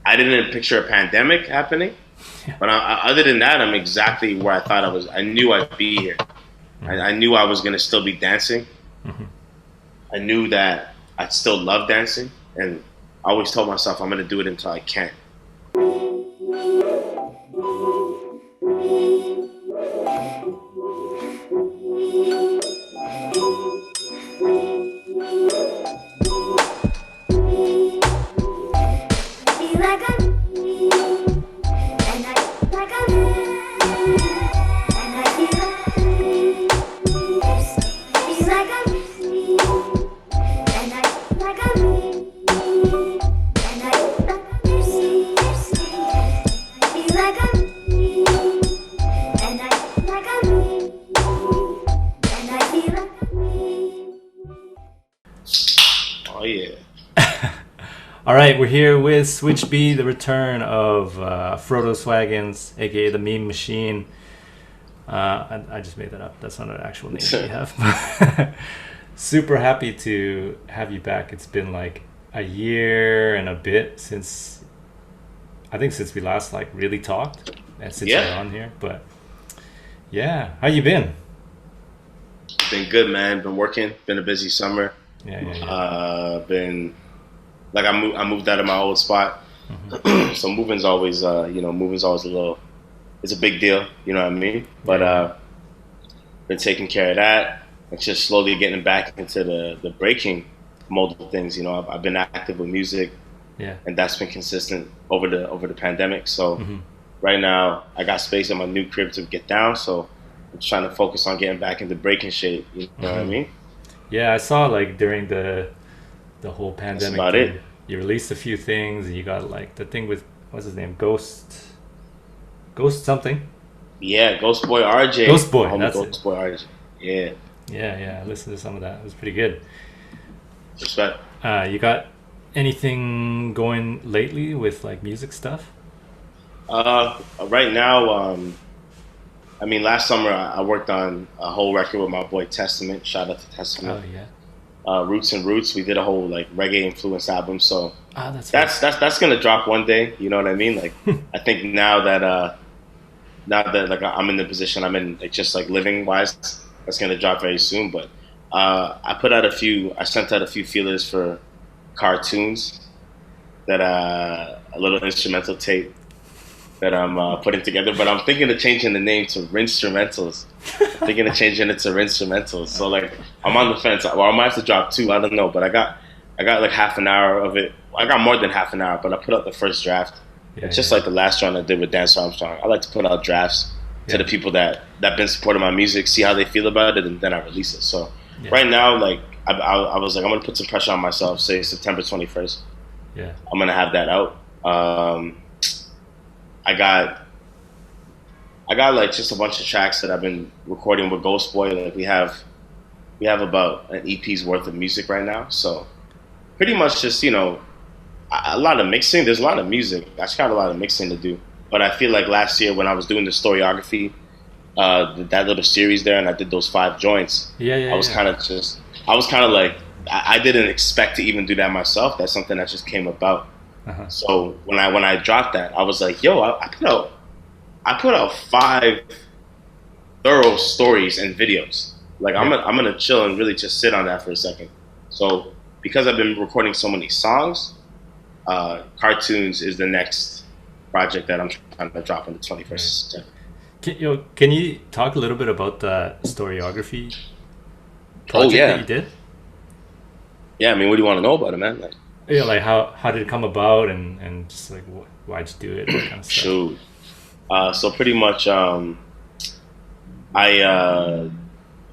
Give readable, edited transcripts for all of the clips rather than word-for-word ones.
I didn't picture a pandemic happening. But other than that, I'm exactly where I thought I was. I knew I'd be here. I knew I was going to still be dancing. I knew that I'd still love dancing. And I always told myself I'm going to do it until I can't. Oh, yeah. All right, we're here with Switch B, the return of Frodo Swaggins, aka the Meme Machine. I just made that up. That's not an actual name that we have. Super happy to have you back. It's been like a year and a bit since we last like really talked and since you're on here. But yeah, how you been? Been good, man. Been working. Been a busy summer. Been like I moved out of my old spot, so moving's always moving's always it's a big deal, you know what I mean? But been taking care of that and just slowly getting back into the breaking mold of things. You know, I've been active with music, and that's been consistent over the pandemic. So right now I got space in my new crib to get down, so I'm trying to focus on getting back into breaking shape. You know what I mean? Yeah, I saw like during the whole pandemic. That's about it. You released a few things, and you got like the thing with what's his name, Ghost something. Yeah, Ghost Boy RJ. Ghost Boy, that's Ghost Boy RJ. Yeah. Yeah. I listened to some of that. It was pretty good. Respect. You got anything going lately with like music stuff? Right now, I mean, last summer I worked on a whole record with my boy Testament. Shout out to Testament. Oh yeah. Roots and Roots. We did a whole like reggae influenced album. So that's gonna drop one day. You know what I mean? Like I think now that like I'm in the position I'm in, like, just like living wise, that's gonna drop very soon. But I sent out a few feelers for cartoons that a little instrumental tape that I'm putting together, but I'm thinking of changing the name to Rinstrumentals. Thinking of changing it to Rinstrumentals. So like I'm on the fence. Well, I might have to drop 2. I don't know, but I got like half an hour of it. I got more than half an hour, but I put out the first draft. It's just like the last one I did with Dan Armstrong. I like to put out drafts to the people that been supporting my music, see how they feel about it, and then I release it. So right now, like I was like, I'm gonna put some pressure on myself. Say September 21st. Yeah, I'm gonna have that out. I got like just a bunch of tracks that I've been recording with Ghost Boy. Like we have about an EP's worth of music right now. So pretty much just, you know, a lot of mixing. There's a lot of music. I just got a lot of mixing to do. But I feel like last year when I was doing the Storyography, that little series there, and I did those 5 joints. I was kind of like, I didn't expect to even do that myself. That's something that just came about. So when I dropped that, I was like, yo, I put out 5 thorough stories and videos. Like I'm gonna chill and really just sit on that for a second. So because I've been recording so many songs, cartoons is the next project that I'm trying to drop on the 21st September. Can you talk a little bit about the Storyography project that you did? Yeah, I mean, what do you want to know about it, man? Like, yeah, like how did it come about, and just like why'd you do it, that kind of stuff. Shoot. So pretty much, I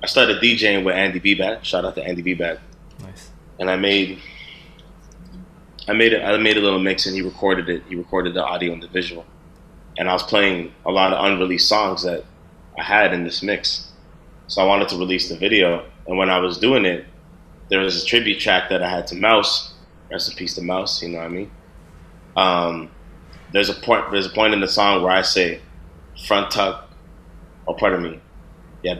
started DJing with Andy B-Bad. Shout out to Andy B-Bad. Nice. And I made a little mix, and he recorded it. He recorded the audio and the visual, and I was playing a lot of unreleased songs that I had in this mix. So I wanted to release the video, and when I was doing it, there was a tribute track that I had to Mouse. Rest in peace to Mouse, you know what I mean? There's a point in the song where I say front tuck,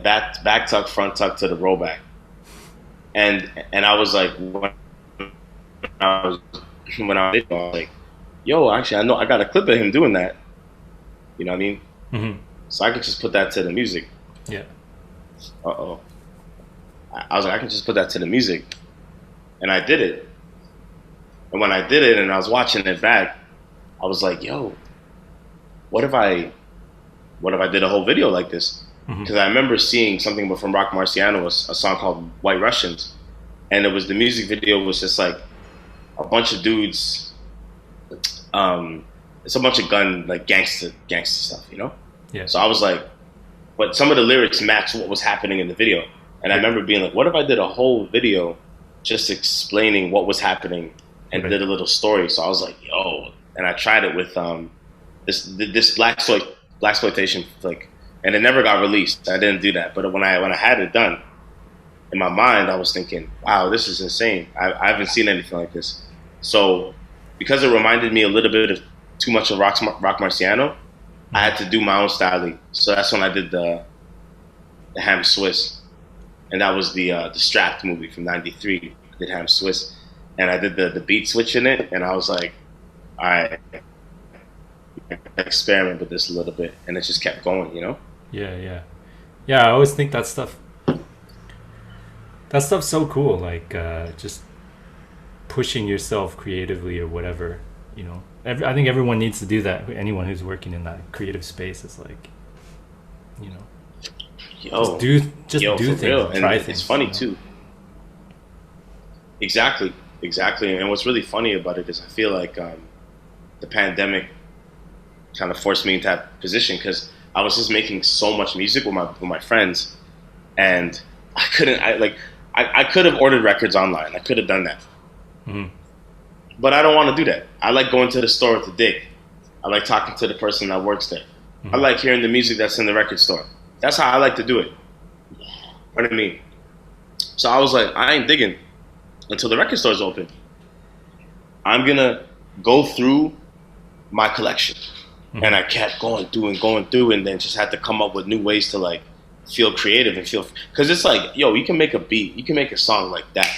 back tuck, front tuck to the rollback. And I was like, when I was like, yo, actually, I know I got a clip of him doing that. You know what I mean? Mm-hmm. So I could just put that to the music. Yeah. Uh-oh. I was like, I can just put that to the music. And I did it. And when I did it and I was watching it back, I was like, yo, what if I did a whole video like this? Because I remember seeing something from Rock Marciano, a song called White Russians. And the music video was just like a bunch of dudes. It's a bunch of gangster stuff, you know? Yeah. So I was like, but some of the lyrics matched what was happening in the video. And I remember being like, what if I did a whole video just explaining what was happening and did a little story? So I was like, yo, and I tried it with this blaxploitation flick, and it never got released. I didn't do that. But when I had it done, in my mind, I was thinking, wow, this is insane. I haven't seen anything like this. So because it reminded me a little bit of too much of Rock Marciano, I had to do my own styling. So that's when I did the Ham Swiss. And that was the Strapped movie from '93. I did Ham Swiss. And I did the beat switch in it. And I was like, all right, experiment with this a little bit. And it just kept going, you know? Yeah. I always think that stuff's so cool. Like, just pushing yourself creatively or whatever, you know. I think everyone needs to do that. Anyone who's working in that creative space is like, you know, just do things, real. And try it's things. It's funny too. Exactly. And what's really funny about it is I feel like the pandemic kind of forced me into that position because I was just making so much music with my friends, and I couldn't. I could have ordered records online. I could have done that. Mm-hmm. But I don't want to do that. I like going to the store with the dig. I like talking to the person that works there. Mm-hmm. I like hearing the music that's in the record store. That's how I like to do it. You know what I mean? So I was like, I ain't digging until the record store's open. I'm going to go through my collection. Mm-hmm. And I kept going through, and then just had to come up with new ways to like feel creative and feel, because it's like, yo, you can make a beat, you can make a song like that.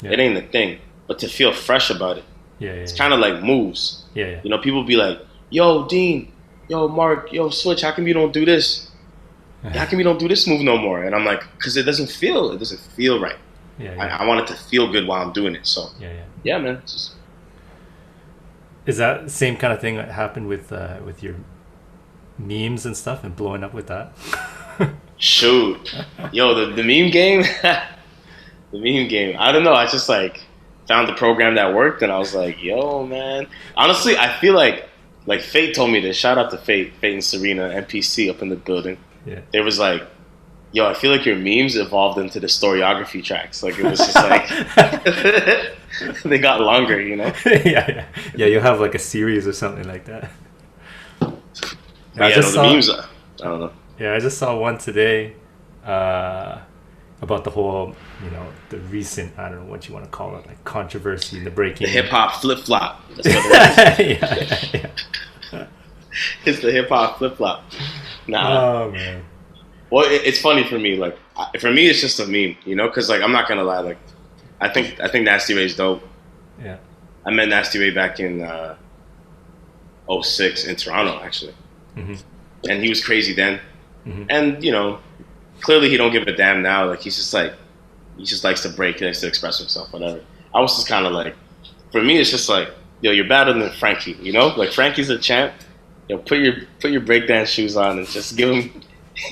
Yeah. It ain't a thing. But to feel fresh about it, it's kind of like moves. Yeah. You know, people be like, yo, Dean, yo, Mark, yo, Switch, how come you don't do this? How come you don't do this move no more? And I'm like, because it doesn't feel right. Yeah. I want it to feel good while I'm doing it. So yeah, man. Is that the same kind of thing that happened with your memes and stuff and blowing up with that? Shoot, yo, the meme game, the meme game. I don't know. I just like found the program that worked, and I was like, yo, man. Honestly, I feel like Fate told me this. Shout out to Fate and Serena, NPC up in the building. Yeah. It was like, yo, I feel like your memes evolved into the Storyography tracks. Like, it was just like, they got longer, you know? Yeah, you'll have like a series or something like that. The memes, I don't know. Yeah, I just saw one today about the whole, you know, the recent, I don't know what you want to call it, like controversy in the breaking. The hip-hop flip-flop. That's what it is. Yeah. It's the hip-hop flip-flop. Nah. Oh, man. Well, it's funny for me. Like, for me, it's just a meme, you know? Because, like, I'm not going to lie. Like, I think Nasty Ray's dope. Yeah. I met Nasty Ray back in 2006 in Toronto, actually. Mm-hmm. And he was crazy then. Mm-hmm. And, you know, clearly he don't give a damn now. Like, he just likes to break, he likes to express himself, whatever. I was just kind of like, for me, it's just like, yo, you're better than Frankie, you know? Like, Frankie's a champ. Yo, put your breakdance shoes on and just give him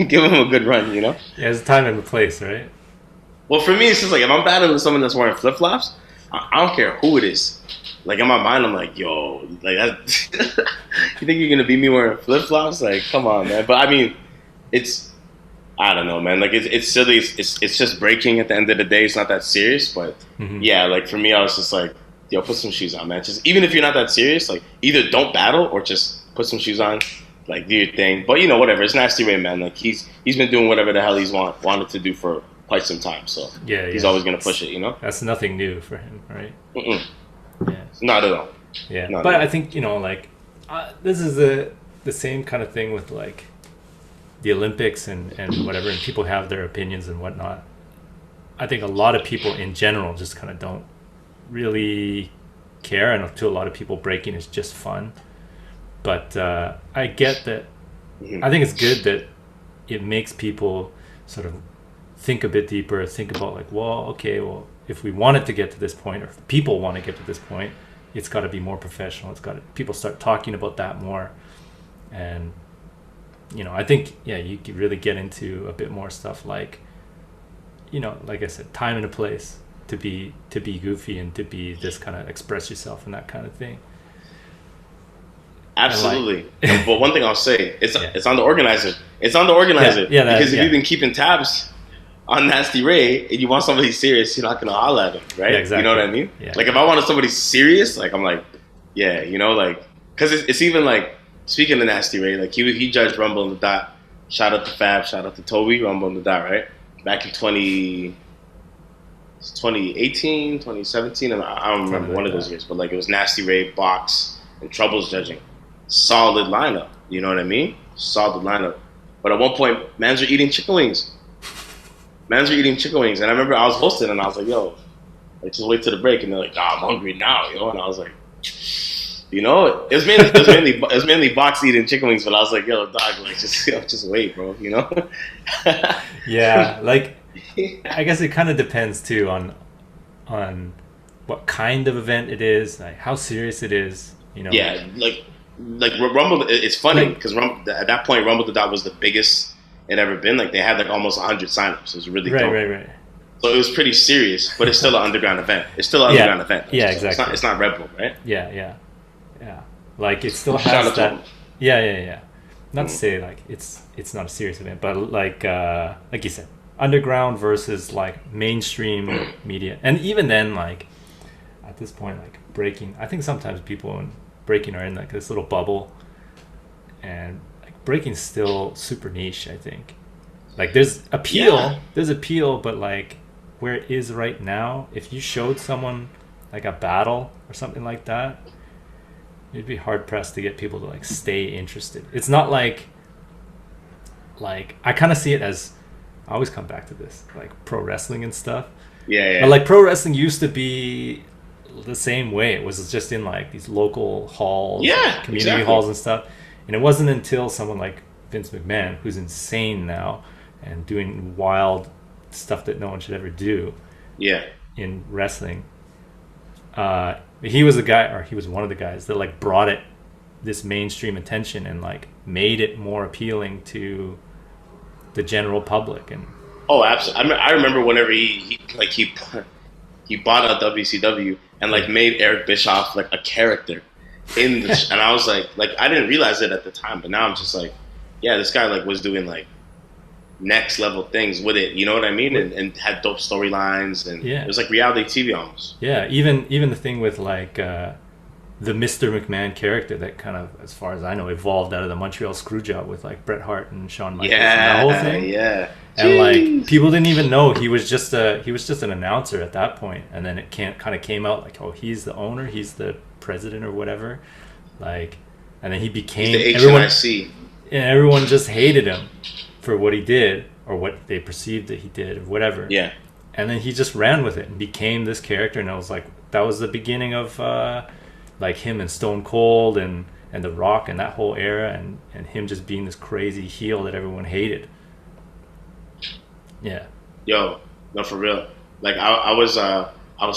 a good run, you know? Yeah, there's a time and a place, right? Well, for me, it's just like, if I'm battling someone that's wearing flip-flops, I don't care who it is. Like, in my mind, I'm like, yo, like, you think you're going to beat me wearing flip-flops? Like, come on, man. But, I mean, I don't know, man. Like, it's silly. It's just breaking at the end of the day. It's not that serious. But, yeah, like, for me, I was just like, yo, put some shoes on, man. Just, even if you're not that serious, like, either don't battle or just put some shoes on, like, do your thing. But, you know, whatever. It's Nasty Ray, man. Like, he's been doing whatever the hell he's wanted to do for quite some time. So, he's always going to push it, you know? That's nothing new for him, right? Mm-mm. Yeah. Not at all. Yeah. But I think, you know, like, this is the same kind of thing with, like, the Olympics and whatever, and people have their opinions and whatnot. I think a lot of people in general just kind of don't really care, and to a lot of people breaking is just fun. But I get that. I think it's good that it makes people sort of think a bit deeper, think about like, well, okay, well, if we want it to get to this point, or if people want to get to this point, it's got to be more professional. It's got to, people start talking about that more. And, you know, I think, yeah, you could really get into a bit more stuff like, you know, like I said, time and a place to be goofy and to be this kind of express yourself and that kind of thing. Absolutely. But one thing I'll say, it's on the organizer. It's on the organizer. Because if you've been keeping tabs on Nasty Ray and you want somebody serious, you're not going to holler at him, right? Yeah, exactly. You know what I mean? Yeah. Like if I wanted somebody serious, like I'm like, yeah, you know, like, because it's even like, speaking of Nasty Ray, like he judged Rumble on the Dot. Shout out to Fab, shout out to Toby, Rumble on the Dot, right? Back in 2018, 2017, and I don't remember one of those years, but like it was Nasty Ray, Box, and Troubles judging. Solid lineup, you know what I mean? Solid lineup. But at one point, mans were eating chicken wings. And I remember I was hosting, and I was like, yo, like, just wait till the break. And they're like, I'm hungry now, yo. And I was like, you know, it was mainly Box eating chicken wings, but I was like, yo, dog, like, just wait, bro, you know? Yeah, like, I guess it kind of depends, too, on what kind of event it is, like, how serious it is, you know? Yeah, like Rumble, it's funny because at that point, Rumble the Dot was the biggest it ever been. Like they had like almost 100 signups. It was really dope. Right. So it was pretty serious, but it's still an underground event. It's still an underground event. Yeah, exactly. It's not Red Bull, right? Yeah. Like it still has that. Yeah. Not to say like it's not a serious event, but like you said, underground versus like mainstream media, and even then, like at this point, like breaking. I think sometimes people in breaking are in like this little bubble, and like breaking's still super niche. I think like there's appeal, but like where it is right now, if you showed someone like a battle or something like that, you'd be hard pressed to get people to like stay interested. It's not like I kind of see it as, I always come back to this, like pro wrestling and stuff. Yeah. But like pro wrestling used to be the same way. It was just in like these local halls, community halls and stuff. And it wasn't until someone like Vince McMahon, who's insane now and doing wild stuff that no one should ever do in wrestling, he was one of the guys that like brought it this mainstream attention and like made it more appealing to the general public. And absolutely. I remember whenever he bought out WCW and like made Eric Bischoff like a character in the and I was like I didn't realize it at the time, but now I'm just like, yeah, this guy like was doing like next level things with it, you know what I mean? And had dope storylines, and it was like reality TV almost. Yeah, even the thing with like the Mr. McMahon character that kind of, as far as I know, evolved out of the Montreal Screwjob with like Bret Hart and Shawn Michaels and that whole thing. Yeah. And like people didn't even know he was just an announcer at that point, and then it kind of came out like, oh, he's the owner, he's the president or whatever, like, and then he became everyone just hated him for what he did or what they perceived that he did or whatever. Yeah. And then he just ran with it and became this character, and I was like, that was the beginning of like him and Stone Cold and The Rock and that whole era, and him just being this crazy heel that everyone hated. Yeah. Yo, no, for real. Like I was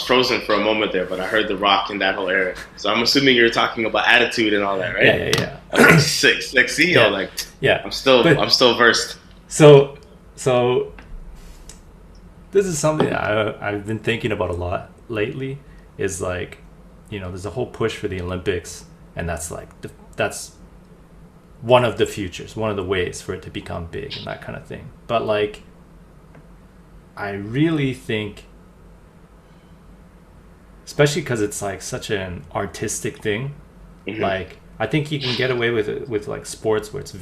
frozen for a moment there, but I heard The Rock in that whole era. So I'm assuming you're talking about Attitude and all that, right? Yeah. Like, sick CEO. Like, I'm still versed. So this is something that I've been thinking about a lot lately. Is like, you know, there's a whole push for the Olympics, and that's like that's one of the futures, one of the ways for it to become big and that kind of thing. But like, I really think, especially because it's like such an artistic thing, like I think you can get away with it with like sports where it's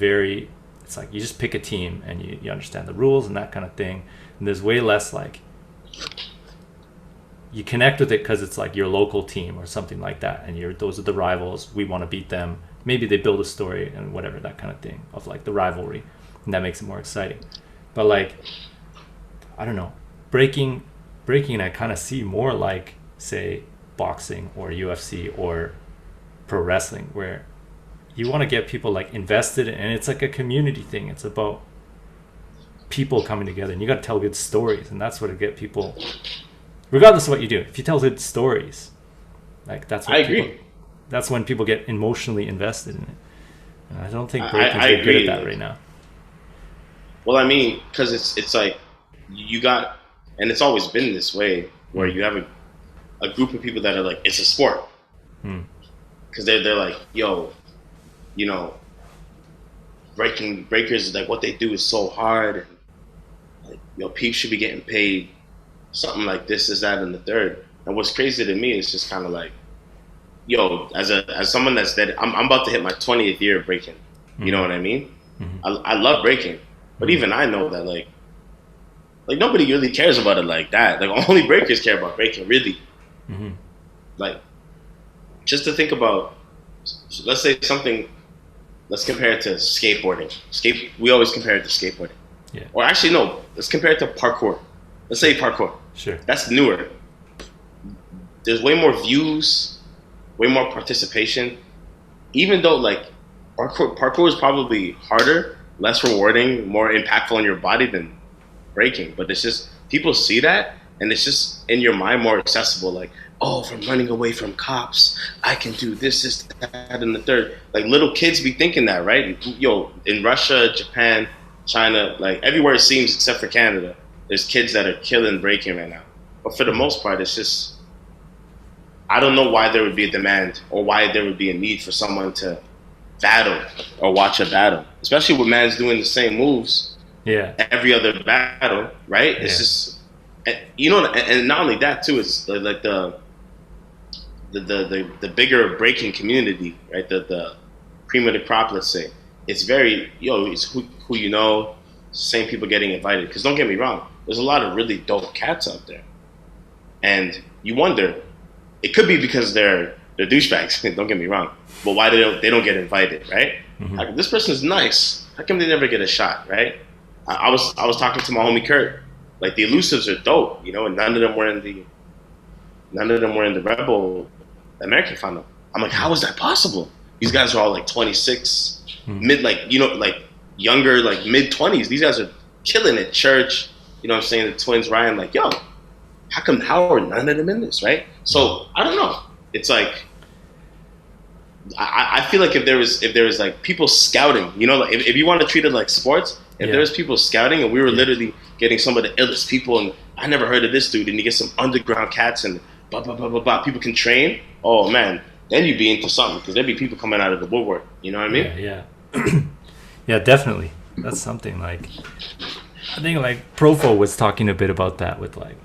like you just pick a team and you understand the rules and that kind of thing, and there's way less like you connect with it because it's like your local team or something like that, and those are the rivals, we want to beat them. Maybe they build a story and whatever, that kind of thing of like the rivalry, and that makes it more exciting. But like, I don't know, breaking I kind of see more like, say, boxing or UFC or pro wrestling, where you want to get people like invested, and it's like a community thing. It's about people coming together, and you got to tell good stories, and that's what to get people, regardless of what you do. If you tell good stories, like that's what that's when people get emotionally invested in it. And I don't think breaking's good at that right now. Well, I mean, because it's like you got, and it's always been this way, where you have a group of people that are like, it's a sport, because they're like, yo, you know, breakers, like what they do is so hard, and like, yo, people should be getting paid something like this, that, and the third. And what's crazy to me is just kind of like, yo, as someone that's dead, I'm about to hit my 20th year of breaking. You know what I mean? I love breaking, but even I know that like nobody really cares about it like that. Like only breakers care about breaking, really. Like just to think about, let's say something. Let's compare it to skateboarding. We always compare it to skateboarding. Yeah. Or actually, no. Let's compare it to parkour. Let's say parkour. Sure. That's newer. There's way more views, way more participation. Even though like parkour is probably harder, less rewarding, more impactful on your body than breaking. But it's just people see that, and it's just in your mind more accessible. Like, oh, from running away from cops, I can do this, that, and the third. Like little kids be thinking that, right? Yo, in Russia, Japan, China, like everywhere it seems except for Canada, there's kids that are killing breaking right now. But for the most part, it's just, I don't know why there would be a demand or why there would be a need for someone to battle or watch a battle, especially with man's doing the same moves. Yeah. Every other battle, right? Yeah. It's just, you know, and not only that too. It's like the bigger breaking community, right? The cream of the crop, let's say. It's very, it's who you know, same people getting invited. Because don't get me wrong, there's a lot of really dope cats out there, and you wonder, it could be because they're douchebags. Don't get me wrong, but why they don't get invited, right? Like, this person is nice. How come they never get a shot, right? I was talking to my homie Kurt. Like the elusives are dope, and none of them were in the Rebel American final. I'm like, how is that possible? These guys are all like 26, younger, like mid 20s. These guys are killing it. Church, you know what I'm saying? The twins, Ryan, like, yo, how are none of them in this, right? So I don't know. It's like, I feel like if there was like people scouting, like if you want to treat it like sports, if there was people scouting and we were literally getting some of the illest people, and I never heard of this dude, and you get some underground cats and blah, blah, blah, blah, blah, people can train, oh man, then you'd be into something, because there'd be people coming out of the woodwork, you know what I mean? Yeah. Yeah, definitely. That's something like, I think like Profo was talking a bit about that with like,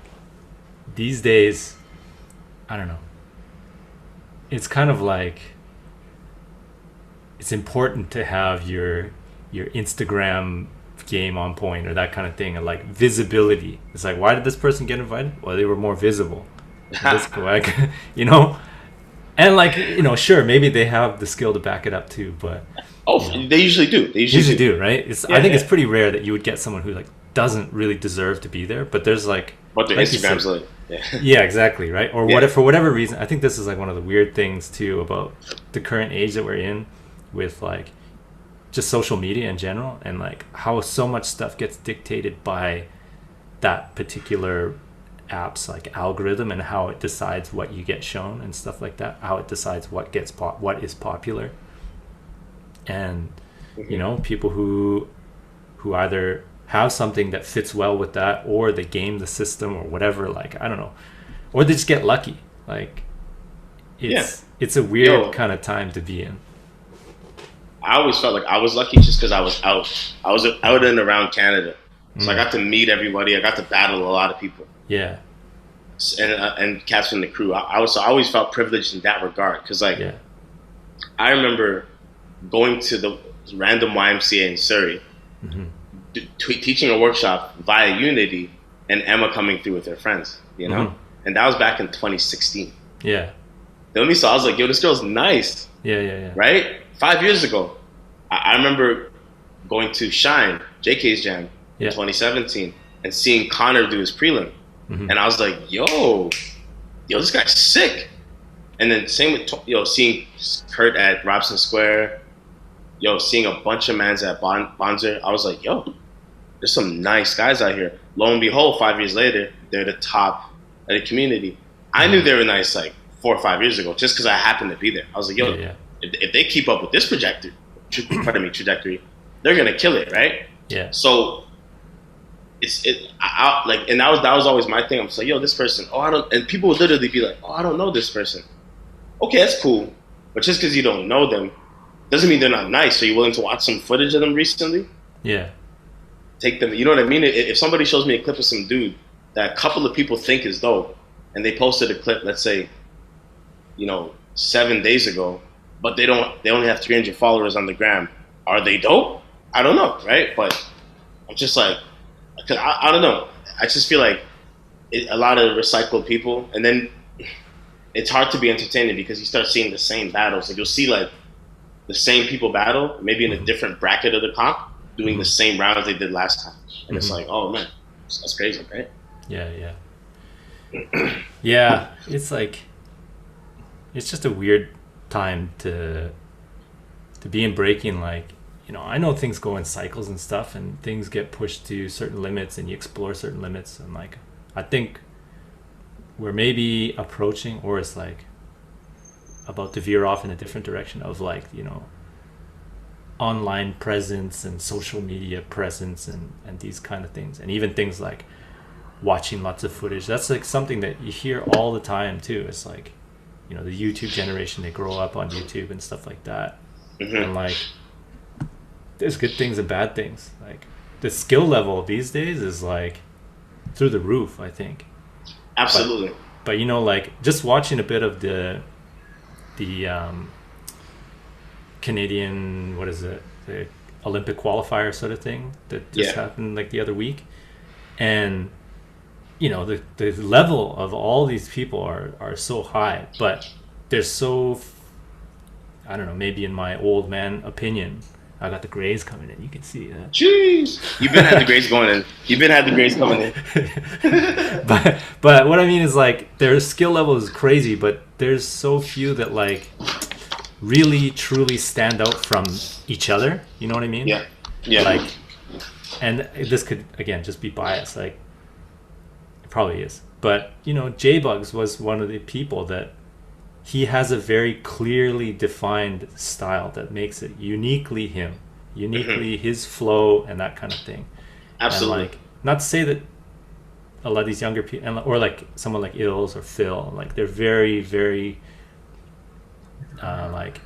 these days, I don't know, it's kind of like, it's important to have your Instagram game on point or that kind of thing, and like visibility. It's like, why did this person get invited? Well, they were more visible. Like, and like, sure, maybe they have the skill to back it up too, but they usually do. They usually do, right? I think it's pretty rare that you would get someone who like doesn't really deserve to be there, but there's like, what their Instagram's like. Yeah, exactly, right? Or for whatever reason, I think this is like one of the weird things too about the current age that we're in, with like just social media in general, and like how so much stuff gets dictated by that particular app's like algorithm, and how it decides what you get shown and stuff like that, how it decides what is popular. And people who either have something that fits well with that, or they game the system or whatever, like, I don't know, or they just get lucky. Like it's a weird kind of time to be in. I always felt like I was lucky just because I was out and around Canada, so I got to meet everybody. I got to battle a lot of people. Yeah, and cats from the crew. I always felt privileged in that regard, because like I remember going to the random YMCA in Surrey, teaching a workshop via Unity, and Emma coming through with her friends, and that was back in 2016. Yeah, then we saw, I was like, yo, this girl's nice. Yeah. Right? 5 years ago, I remember going to Shine, JK's Jam, in 2017, and seeing Connor do his prelim. And I was like, yo, this guy's sick. And then same with seeing Kurt at Robson Square, seeing a bunch of mans at Bonzer. I was like, there's some nice guys out here. Lo and behold, 5 years later, they're the top of the community. I knew they were nice like 4 or 5 years ago, just because I happened to be there. I was like, if they keep up with this trajectory, they're gonna kill it, right? Yeah. So and that was always my thing. I'm just like, this person. And people would literally be like, I don't know this person. Okay, that's cool, but just because you don't know them doesn't mean they're not nice. Are you willing to watch some footage of them recently? Yeah. Take them. You know what I mean? If somebody shows me a clip of some dude that a couple of people think is dope, and they posted a clip, let's say, 7 days ago, but they only have 300 followers on the gram. Are they dope? I don't know, right? But I'm just like, cause I don't know. I just feel like a lot of recycled people, and then it's hard to be entertaining because you start seeing the same battles. Like you'll see like the same people battle, maybe in a different bracket of the comp, doing the same rounds they did last time, and it's like, oh man, that's crazy, right? Yeah. Yeah, it's like, it's just a weird time to be in breaking. Like, I know things go in cycles and stuff, and things get pushed to certain limits, and you explore certain limits, and like, I think we're maybe approaching, or it's like about to veer off in a different direction of like, online presence and social media presence and these kind of things, and even things like watching lots of footage. That's like something that you hear all the time too. It's like, the YouTube generation, they grow up on YouTube and stuff like that. And like, there's good things and bad things. Like the skill level these days is like through the roof, I think. Absolutely. But like just watching a bit of the Canadian, the Olympic qualifier sort of thing that just happened like the other week, and the level of all these people are so high, but they're so, I don't know, maybe in my old man opinion, I got the grays coming in. You can see that. Jeez, you've been had the grays going in. Coming in. but what I mean is like their skill level is crazy, but there's so few that like really truly stand out from each other. You know what I mean? Yeah. Like, and this could again just be bias. Like, it probably is. But J-Bugs was one of the people that he has a very clearly defined style that makes it uniquely him, uniquely his flow and that kind of thing. Absolutely. And like, not to say that a lot of these younger people, or like someone like Ills or Phil, like they're very, very like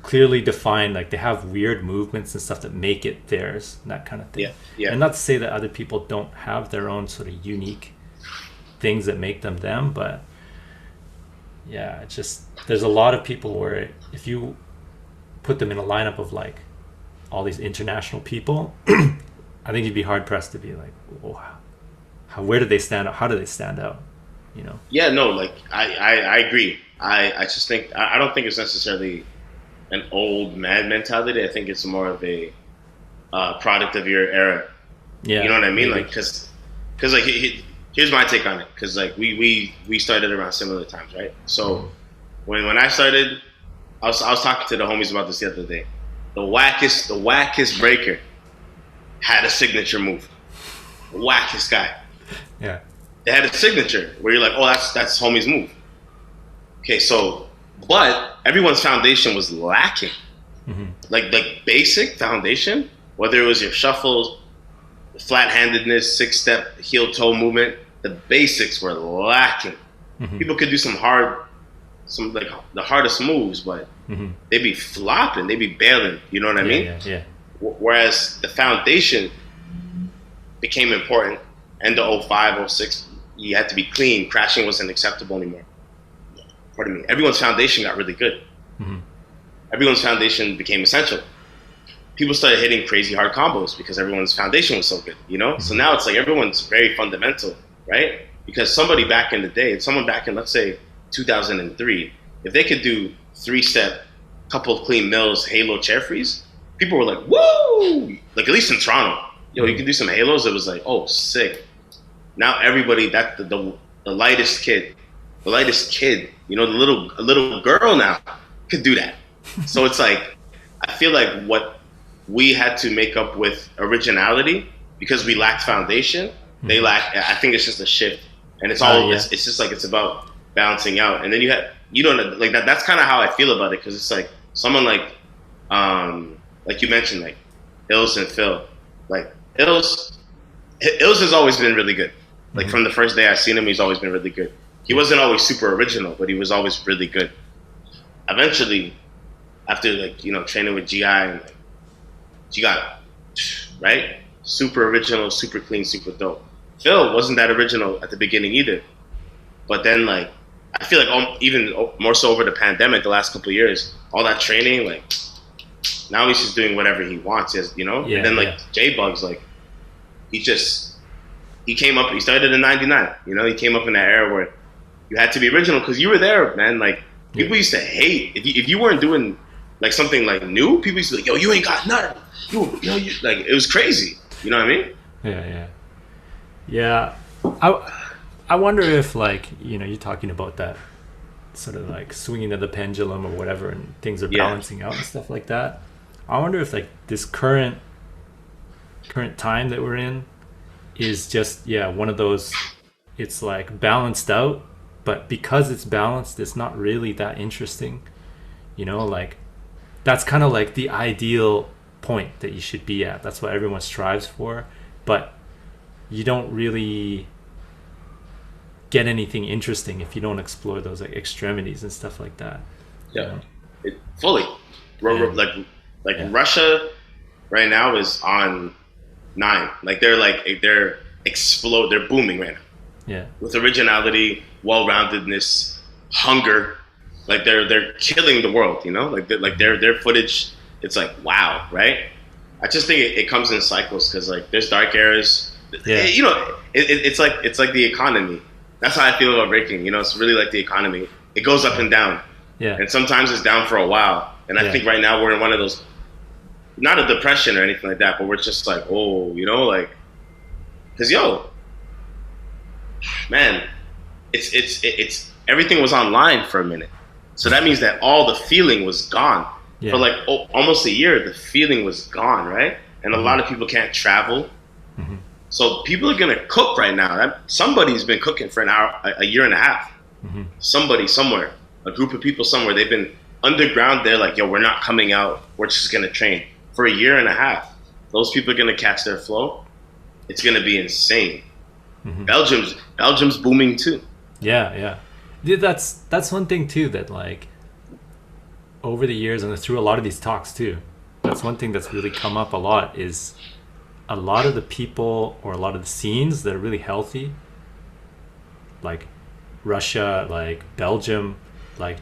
clearly defined. Like they have weird movements and stuff that make it theirs, and that kind of thing. Yeah. And not to say that other people don't have their own sort of unique things that make them them, but yeah, it's just, there's a lot of people where if you put them in a lineup of like all these international people, I think you'd be hard pressed to be like, oh, where did they stand out? How do they stand out? Yeah, no, like I agree. I just think I don't think it's necessarily an old man mentality. I think it's more of a product of your era. Yeah, you know what I mean? maybe. Like, because like here's my take on it. Because like we started around similar times, right? So when I started, I was talking to the homies about this the other day. The wackest breaker had a signature move. The wackest guy. Yeah. They had a signature where you're like, oh, that's homie's move. Okay, so, but everyone's foundation was lacking. Like basic foundation, whether it was your shuffles, flat-handedness, six-step heel-toe movement, the basics were lacking. People could do some like the hardest moves, but they'd be flopping, they'd be bailing. You know what I mean? Yeah. Whereas the foundation became important. End of 05, 06, you had to be clean. Crashing wasn't acceptable anymore. Pardon me. Everyone's foundation got really good. Everyone's foundation became essential. People started hitting crazy hard combos because everyone's foundation was so good, So now it's like everyone's very fundamental, right? Because somebody back in the day, someone back in, let's say, 2003, if they could do 3-step, couple of clean mills, halo chair freeze, people were like, woo! Like, at least in Toronto. You can do some halos. It was like, oh, sick. Now everybody, the lightest kid, a little girl now could do that. So it's like, I feel like what we had to make up with originality because we lacked foundation. They lack. I think it's just a shift, and it's all. It's just like it's about balancing out. And then you don't like that. That's kind of how I feel about it because it's like someone like you mentioned, like Ills and Phil. Like Ills has always been really good. Like from the first day I seen him, he's always been really good. He wasn't always super original, but he was always really good. Eventually, after training with GI, and you got right, super original, super clean, super dope. Phil wasn't that original at the beginning either, but then I feel like even more so over the pandemic, the last couple of years, all that training, now he's just doing whatever he wants, and then J-Bugs, he came up. He started in '99. He came up in that era where you had to be original because you were there, man. People used to hate if you weren't doing something new. People used to be like, "Yo, you ain't got nothing." It was crazy. You know what I mean? Yeah. I wonder if you're talking about that sort of swinging of the pendulum or whatever, and things are balancing out and stuff like that. I wonder if this current time that we're in is just one of those. It's balanced out, but because it's balanced, it's not really that interesting. That's kind of the ideal point that you should be at. That's what everyone strives for, but you don't really get anything interesting if you don't explore those extremities and stuff like that. Fully. Russia right now is on 9. They're booming right now. With originality, well-roundedness, hunger. They're killing the world, their footage, it's wow, right? I just think it comes in cycles because there's dark eras. It's like the economy. That's how I feel about breaking. It's really like the economy. It goes up and down. And sometimes it's down for a while. And I think right now we're in one of those, not a depression or anything like that, but we're just because man, it's everything was online for a minute. So that means that all the feeling was gone. For almost a year, the feeling was gone, right? And a lot of people can't travel. So people are gonna cook right now. Somebody's been cooking for a year and a half. Somebody somewhere, a group of people somewhere, they've been underground. They're like, yo, we're not coming out. We're just gonna train for a year and a half. Those people are gonna catch their flow. It's gonna be insane. Belgium's booming too. Yeah. That's one thing too that over the years and through a lot of these talks too, that's one thing that's really come up a lot is a lot of the people or a lot of the scenes that are really healthy, like Russia, Belgium,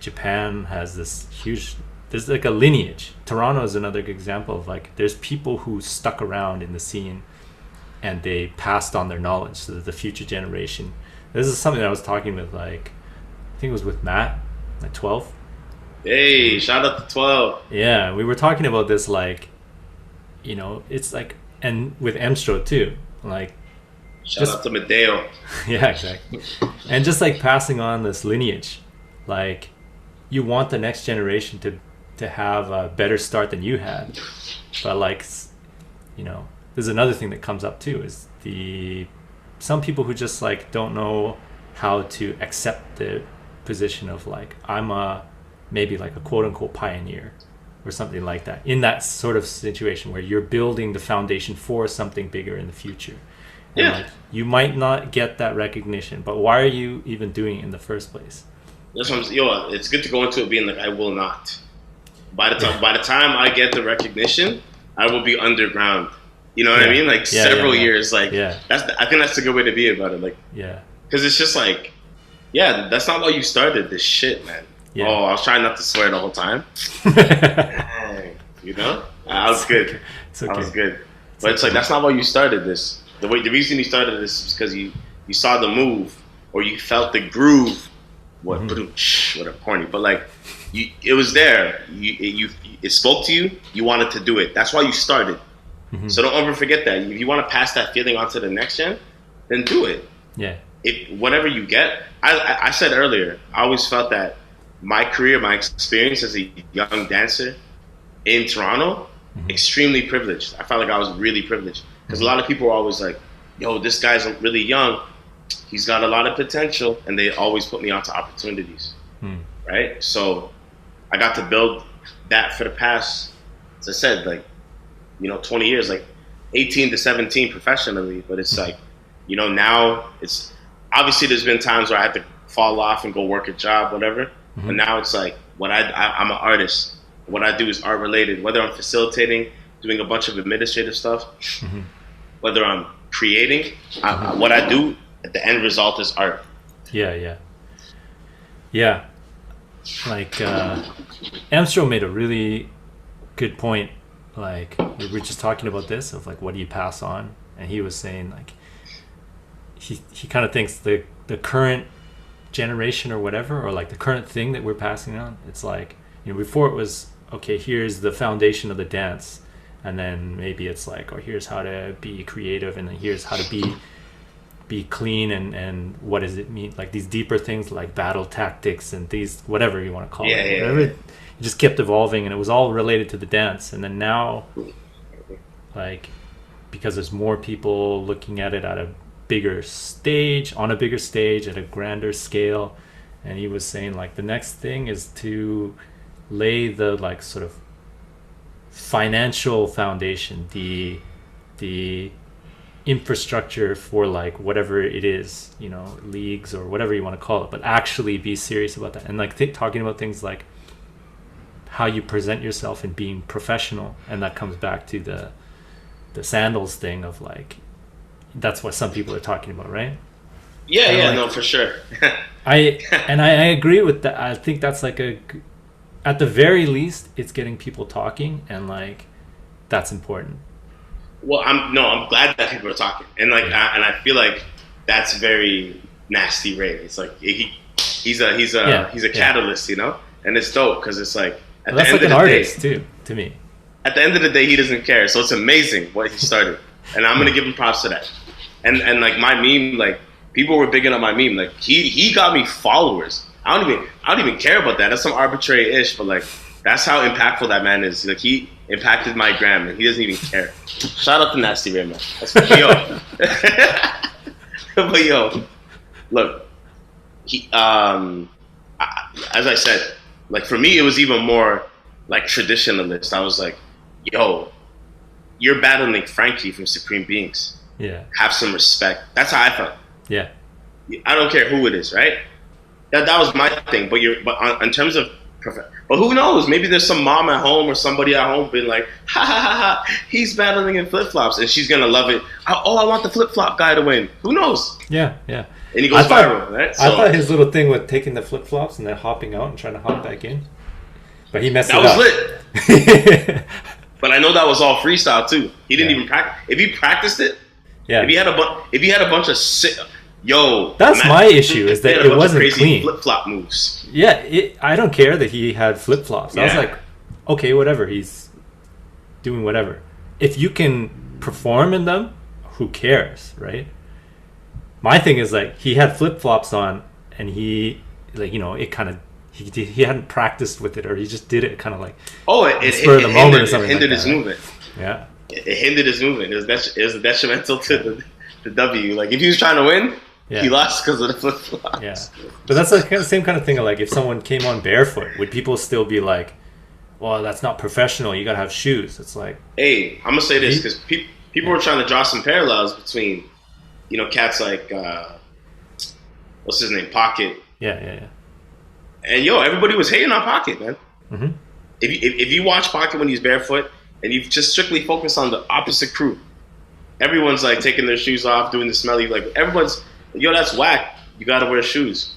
Japan has this huge, there's a lineage. Toronto is another good example of there's people who stuck around in the scene and they passed on their knowledge so that the future generation. This is something that I was talking with I think it was with Matt at 12. Hey, shout out to 12. Yeah, we were talking about this it's and with Mstro too, shout out to Medeo. Yeah, exactly. And just passing on this lineage, you want the next generation to have a better start than you had, but there's another thing that comes up too is some people who just don't know how to accept the position of I'm maybe a quote unquote pioneer or something like that, in that sort of situation where you're building the foundation for something bigger in the future. And you might not get that recognition, but why are you even doing it in the first place? That's what it's good to go into it being I will not. By the time I get the recognition, I will be underground. You know what I mean? Several years. I think that's a good way to be about it. Because it's just that's not why you started this shit, man. Yeah. Oh, I was trying not to swear the whole time. I was good. It's okay. I was good. But it's that's not why you started this. The reason you started this is because you saw the move or you felt the groove. What a corny. But it was there. It spoke to you. You wanted to do it. That's why you started. So don't ever forget that. If you want to pass that feeling on to the next gen, then do it. Yeah. Whatever you get, I said earlier, I always felt that my career, my experience as a young dancer in Toronto, extremely privileged. I felt like I was really privileged because a lot of people were always like, yo, this guy's really young. He's got a lot of potential. And they always put me onto opportunities, right? So I got to build that for the past, as I said, like, 20 years, like 18 to 17 professionally. But it's like, now it's, obviously there's been times where I had to fall off and go work a job, whatever. But now it's like, I'm an artist. What I do is art related, whether I'm facilitating, doing a bunch of administrative stuff, whether I'm creating, what I do at the end result is art. Yeah. Like, Amstro made a really good point. Like, we were just talking about this of like, what do you pass on? And he was saying like, he kind of thinks the current generation or whatever, or like the current thing that we're passing on, it's like, before it was, okay, here's the foundation of the dance, and then maybe it's like, or here's how to be creative, and then here's how to be clean, and what does it mean, like these deeper things like battle tactics and these, whatever you want to call it, whatever. It just kept evolving, and it was all related to the dance. And then now, like, because there's more people looking at it at a bigger stage, on a bigger stage, at a grander scale, and he was saying like the next thing is to lay the like sort of financial foundation, the infrastructure for like whatever it is, leagues or whatever you want to call it, but actually be serious about that. And like talking about things like how you present yourself and being professional. And that comes back to the sandals thing of like, that's what some people are talking about, right? Yeah, no, for sure. I agree with that. I think that's like at the very least, it's getting people talking, and like that's important. Well, I'm glad that people are talking, and like, and I feel like that's very Nasty Ray. It's like he's a catalyst, and it's dope because it's like that's like an artist too, to me. At the end of the day, he doesn't care, so it's amazing what he started, and I'm gonna give him props to that. And like my meme, like people were bigging up my meme. Like he got me followers. I don't even care about that. That's some arbitrary ish, but like that's how impactful that man is. Like he impacted my gram, and he doesn't even care. Shout out to Nasty Ray, man. That's but yo, look, as I said, like for me, it was even more like traditionalist. I was like, yo, you're battling Frankie from Supreme Beings. Yeah. Have some respect. That's how I felt. Yeah. I don't care who it is, right? That was my thing. But in terms of, but who knows? Maybe there's some mom at home or somebody at home being like, ha ha ha ha, he's battling in flip flops, and she's gonna love it. I want the flip flop guy to win. Who knows? Yeah. And he goes viral, right? So, I thought his little thing with taking the flip flops and then hopping out and trying to hop back in, but he messed it up. That was lit. But I know that was all freestyle too. He didn't even practice. If he practiced it, if he had a bunch of that's my issue, is that it wasn't crazy clean flip flop moves. Yeah, I don't care that he had flip flops. I was like, okay, whatever, he's doing whatever. If you can perform in them, who cares, right? My thing is like he had flip flops on, and he like it kind of he hadn't practiced with it, or he just did it kind of like it spur of the moment or something. It hindered like his that. movement. Yeah. It hindered his movement. It was detrimental to the W. Like if he was trying to win, he lost because of the flip flops. Yeah, but that's the same kind of thing. Like if someone came on barefoot, would people still be like, "Well, that's not professional. You gotta have shoes." It's like, hey, I'm gonna say this because people were trying to draw some parallels between, cats like what's his name, Pocket. Yeah. And everybody was hating on Pocket, man. Mm-hmm. If you watch Pocket when he's barefoot, and you just strictly focus on the opposite crew, everyone's like taking their shoes off, doing the smelly, like everyone's, that's whack. You gotta wear shoes.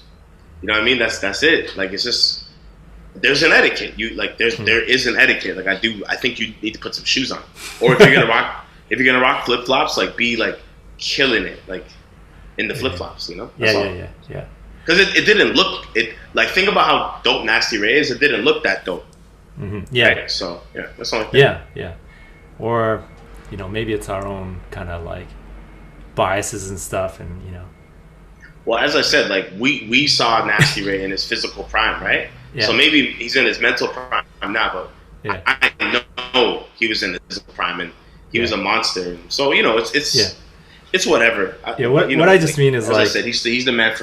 You know what I mean? That's it. Like it's just, there's an etiquette. There is an etiquette. Like I think you need to put some shoes on. Or if you're gonna rock flip flops, like be like killing it, like in the flip flops. Yeah. Because it didn't look like, think about how dope Nasty Ray is. It didn't look that dope. Mm-hmm. Yeah. Right? So that's the only thing. Yeah. Or maybe it's our own kind of like biases and stuff, and Well, as I said, like we saw Nasty Ray in his physical prime, right? Yeah. So maybe he's in his mental prime now, but Yeah. I know he was in his prime and he was a monster. So it's whatever. Yeah. What I just mean is, as like, I said, he's the man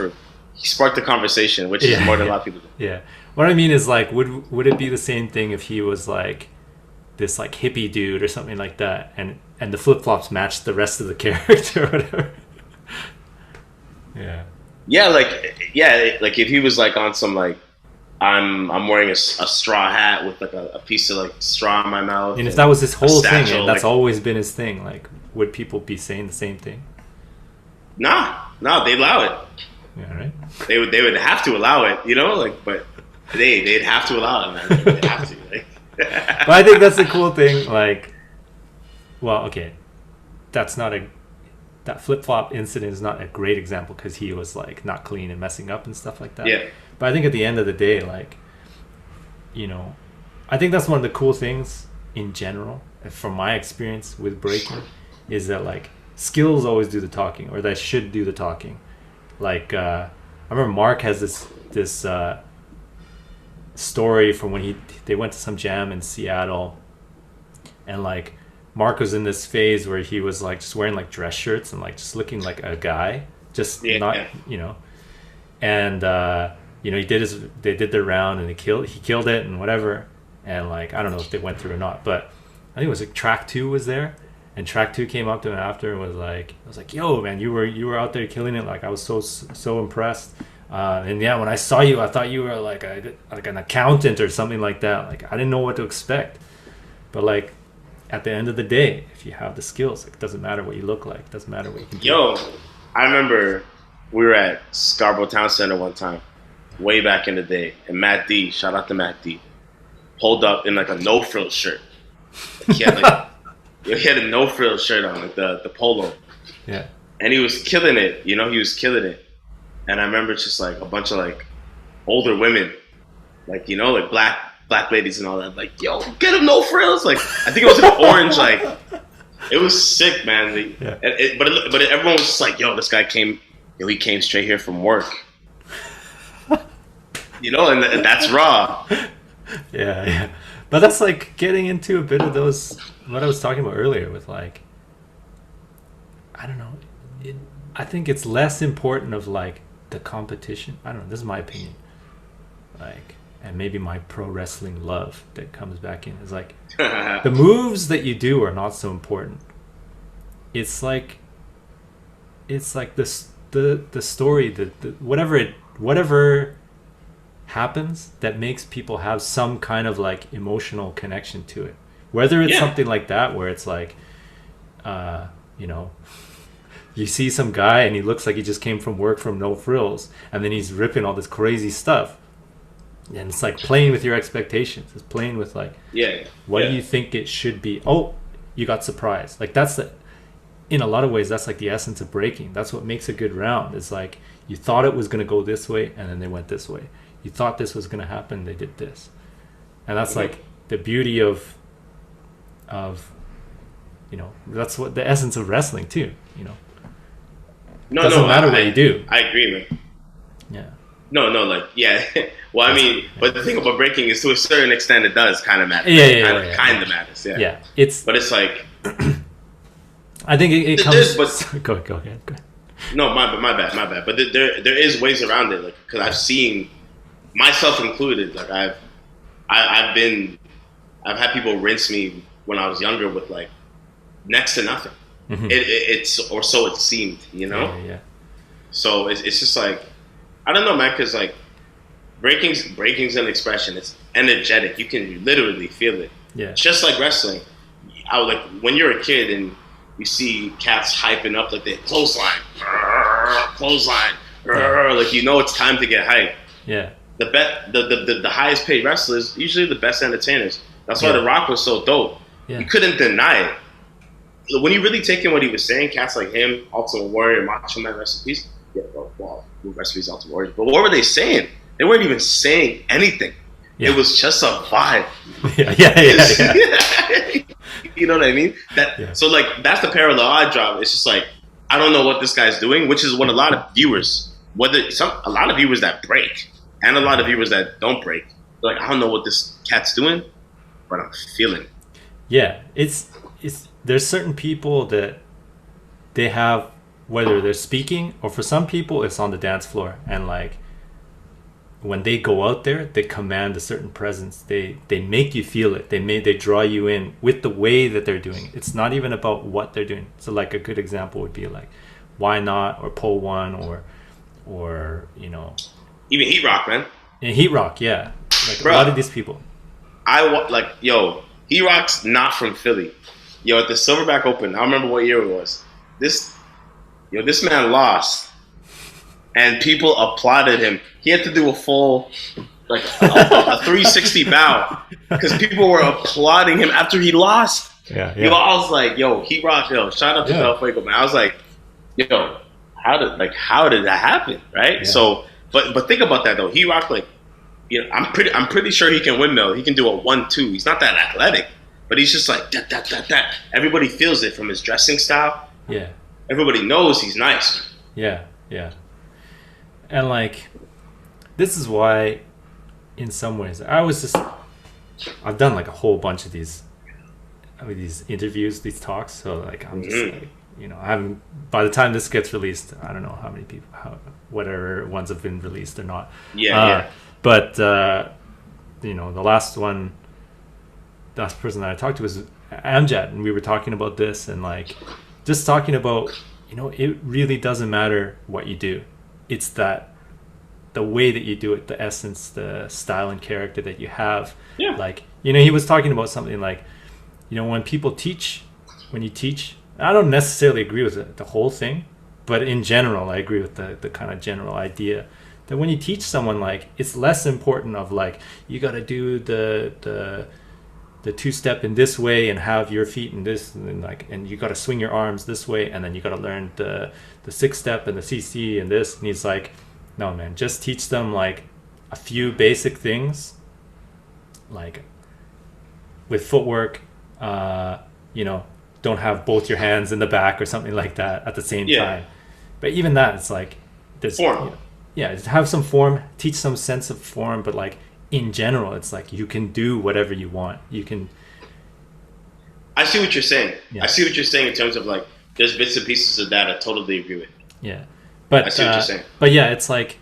he sparked the conversation, which is more than a lot of people do. Yeah. What I mean is, like, would it be the same thing if he was like this like hippie dude or something like that, and the flip flops matched the rest of the character or whatever? Yeah, like if he was like on some like I'm wearing a straw hat with like a piece of like straw in my mouth. And if that was his whole thing, and that's like, always been his thing, like, would people be saying the same thing? Nah, they allow it. Yeah, right. They would have to allow it, you know, like, but they'd have to allow it, man. They'd have to. Like. But I think that's a cool thing. Like, well, okay, that flip flop incident is not a great example because he was like not clean and messing up and stuff like that. Yeah. But I think at the end of the day, like, you know, I think that's one of the cool things in general, from my experience with breaking, is that like skills always do the talking, or they should do the talking. Like, I remember Mark has this story from when they went to some jam in Seattle, and like Mark was in this phase where he was like just wearing like dress shirts and like just looking like a guy, just you know, and you know, they did their round and he killed it and whatever, and like I don't know if they went through or not, but I think it was like Track 2 was there, and Track 2 came up to him after and was like, yo man, you were out there killing it, like I was so impressed. And yeah, when I saw you, I thought you were like an accountant or something like that. Like I didn't know what to expect. But like at the end of the day, if you have the skills, like, it doesn't matter what you look like. It doesn't matter what you can do. Yo, I remember we were at Scarborough Town Center one time, way back in the day, and Matt D, shout out to Matt D, pulled up in like a no frill shirt. Like, he had a no frill shirt on, like the polo. Yeah. And he was killing it. You know, he was killing it. And I remember just like a bunch of like older women, like, you know, like black ladies and all that, like, yo, get him no frills. Like, I think it was an orange, like, it was sick, man. But everyone was just like, yo, this guy he came straight here from work. You know, and that's raw. Yeah. But that's like getting into a bit of those, what I was talking about earlier with like, I don't know. I think it's less important of like the competition. I don't know. This is my opinion. Like, and maybe my pro wrestling love that comes back in is like the moves that you do are not so important. It's like this the story, the whatever happens that makes people have some kind of like emotional connection to it. Whether it's something like that where it's like, you know, you see some guy and he looks like he just came from work from no frills, and then he's ripping all this crazy stuff, and it's like playing with your expectations. It's playing with like, what do you think it should be? Oh, you got surprised. Like in a lot of ways, that's like the essence of breaking. That's what makes a good round. It's like you thought it was going to go this way, and then they went this way. You thought this was going to happen, they did this, and that's like the beauty of you know, that's what the essence of wrestling too. You know. Doesn't matter what you do. I agree, man. Yeah. No, like, yeah. Well, I mean, but the thing about breaking is, to a certain extent, it does kind of matter. Kind of matters. Yeah. Yeah. But it's like, I think it comes. Go ahead. No, my bad. But there is ways around it, like, because I've seen, myself included, like I've had people rinse me when I was younger with like next to nothing. Mm-hmm. Or so it seemed, you know. Yeah. So it's just like, I don't know, man, because like breaking's an expression. It's energetic. You can literally feel it. Yeah. Just like wrestling. Like when you're a kid and you see cats hyping up like the clothesline, like, you know, it's time to get hyped. Yeah. The highest paid wrestlers, usually the best entertainers. That's why The Rock was so dope. Yeah. You couldn't deny it. When you really take in what he was saying, cats like him, Ultimate Warrior, Macho Man, rest in peace. Yeah, well, rest in peace, Ultimate Warrior. But what were they saying? They weren't even saying anything. Yeah. It was just a vibe. Yeah. You know what I mean? So like, that's the parallel I draw. It's just like, I don't know what this guy's doing, which is what a lot of viewers, a lot of viewers that break and a lot of viewers that don't break, like, I don't know what this cat's doing, but I'm feeling it. Yeah, it's there's certain people that they have, whether they're speaking or for some people it's on the dance floor, and like when they go out there they command a certain presence. They make you feel it. They draw you in with the way that they're doing it. It's not even about what they're doing. So like a good example would be like Why Not or Pull One or you know, Even Heat Rock, man. and Heat Rock, yeah, like Bro, a lot of these people. Heat Rock's not from Philly. Yo, at the Silverback Open, I remember what year it was. This man lost, and people applauded him. He had to do a full, like a 360 bow because people were applauding him after he lost. Yeah. Yo, I was like, yo, Heat Rock, yo, shout out to Del Fuego, man. I was like, yo, how did that happen, right? Yeah. So, but think about that though. Heat Rock, like, you know, I'm pretty sure he can windmill. He can do a 1-2. He's not that athletic, but he's just like that. Everybody feels it from his dressing style. Yeah. Everybody knows he's nice. Yeah. And like, this is why, in some ways, I've done like a whole bunch of these interviews, these talks. So like, I'm just like, you know, by the time this gets released, I don't know how many people, whatever ones have been released or not. Yeah. But you know, the last person that I talked to was Amjad, and we were talking about this, and like, just talking about, you know, it really doesn't matter what you do. It's that the way that you do it, the essence, the style and character that you have. Yeah. Like, you know, he was talking about something like, you know, when you teach, I don't necessarily agree with the whole thing, but in general, I agree with the kind of general idea that when you teach someone, like, it's less important of like, you got to do the two-step in this way and have your feet in this, and like, and you got to swing your arms this way, and then you got to learn the six-step and the CC and this. And he's like, no, man, just teach them like a few basic things, like with footwork, you know, don't have both your hands in the back or something like that at the same time. But even that, it's like, there's form. You know, yeah, have some form, teach some sense of form, but like, in general, it's like you can do whatever you want. You can. I see what you're saying. Yeah. I see what you're saying in terms of like, there's bits and pieces of that I totally agree with. Yeah, but I see what you're saying. But yeah, it's like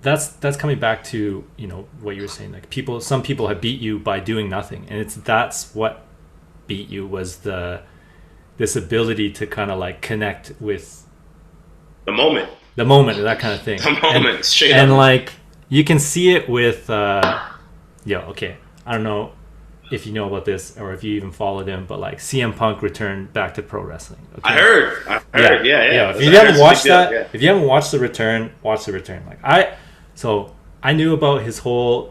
that's coming back to, you know, what you were saying. Like, some people have beat you by doing nothing, and that's what beat you was this ability to kind of like connect with the moment, and that kind of thing. The moment, straight up. And like, you can see it with, okay, I don't know if you know about this or if you even followed him, but like CM Punk returned back to pro wrestling. Okay? I heard, yeah. If you haven't watched that, if you haven't watched the return, watch the return. Like, I knew about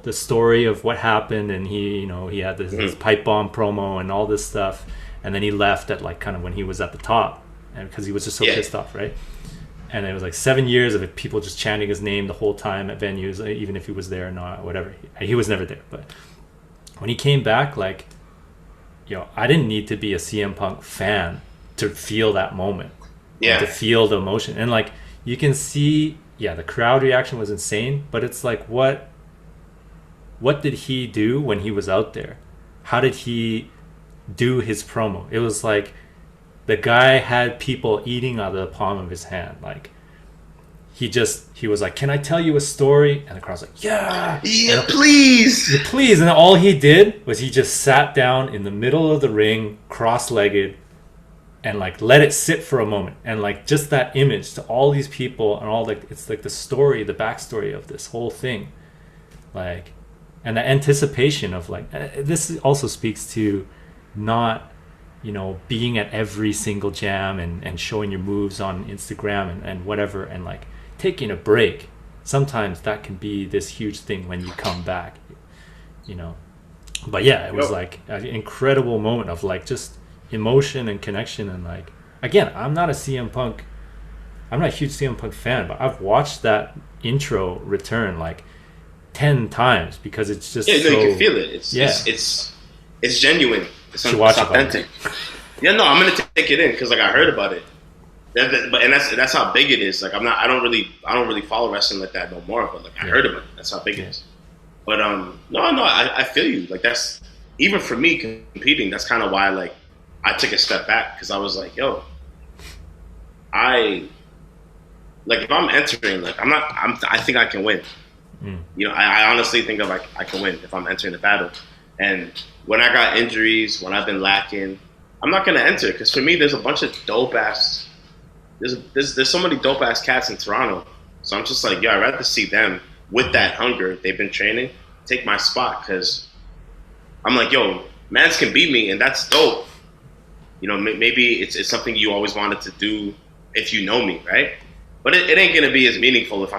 the story of what happened, and he had this pipe bomb promo and all this stuff, and then he left at like kind of when he was at the top, and because he was just so pissed off, right? And it was like 7 years of people just chanting his name the whole time at venues, even if he was there or not, whatever. He was never there. But when he came back, like, I didn't need to be a CM Punk fan to feel that moment. Yeah. To feel the emotion. And like, you can see, the crowd reaction was insane, but it's like, what did he do when he was out there? How did he do his promo? It was like, the guy had people eating out of the palm of his hand. Like, he was like, "Can I tell you a story?" And the crowd's like, "Yeah, please." And all he did was he just sat down in the middle of the ring, cross-legged, and like let it sit for a moment. And like, just that image to all these people and all, like, it's like the story, the backstory of this whole thing, like, and the anticipation of like, this also speaks to not, being at every single jam and showing your moves on Instagram and whatever, and like taking a break. Sometimes that can be this huge thing when you come back, But yeah, it was like an incredible moment of like just emotion and connection. And like, again, I'm not a huge CM Punk fan, but I've watched that intro return like 10 times because it's just you can feel it. It's genuine. It's authentic. Yeah, no, I'm gonna take it in because like I heard about it, but that's how big it is. Like I don't really follow wrestling like that no more. But like I heard about it. That's how big it is. But no, I feel you. Like that's even for me competing. That's kind of why like I took a step back because I was like, yo, I like if I'm entering, like I think I can win. You know, I honestly think of like I can win if I'm entering the battle. And when I got injuries, when I've been lacking, I'm not gonna enter because for me, there's a bunch of dope ass. There's so many dope ass cats in Toronto. So I'm just like, yeah, I'd rather see them with that hunger they've been training take my spot because I'm like, yo, mans can beat me and that's dope. You know, maybe it's something you always wanted to do if you know me, right? But it ain't gonna be as meaningful if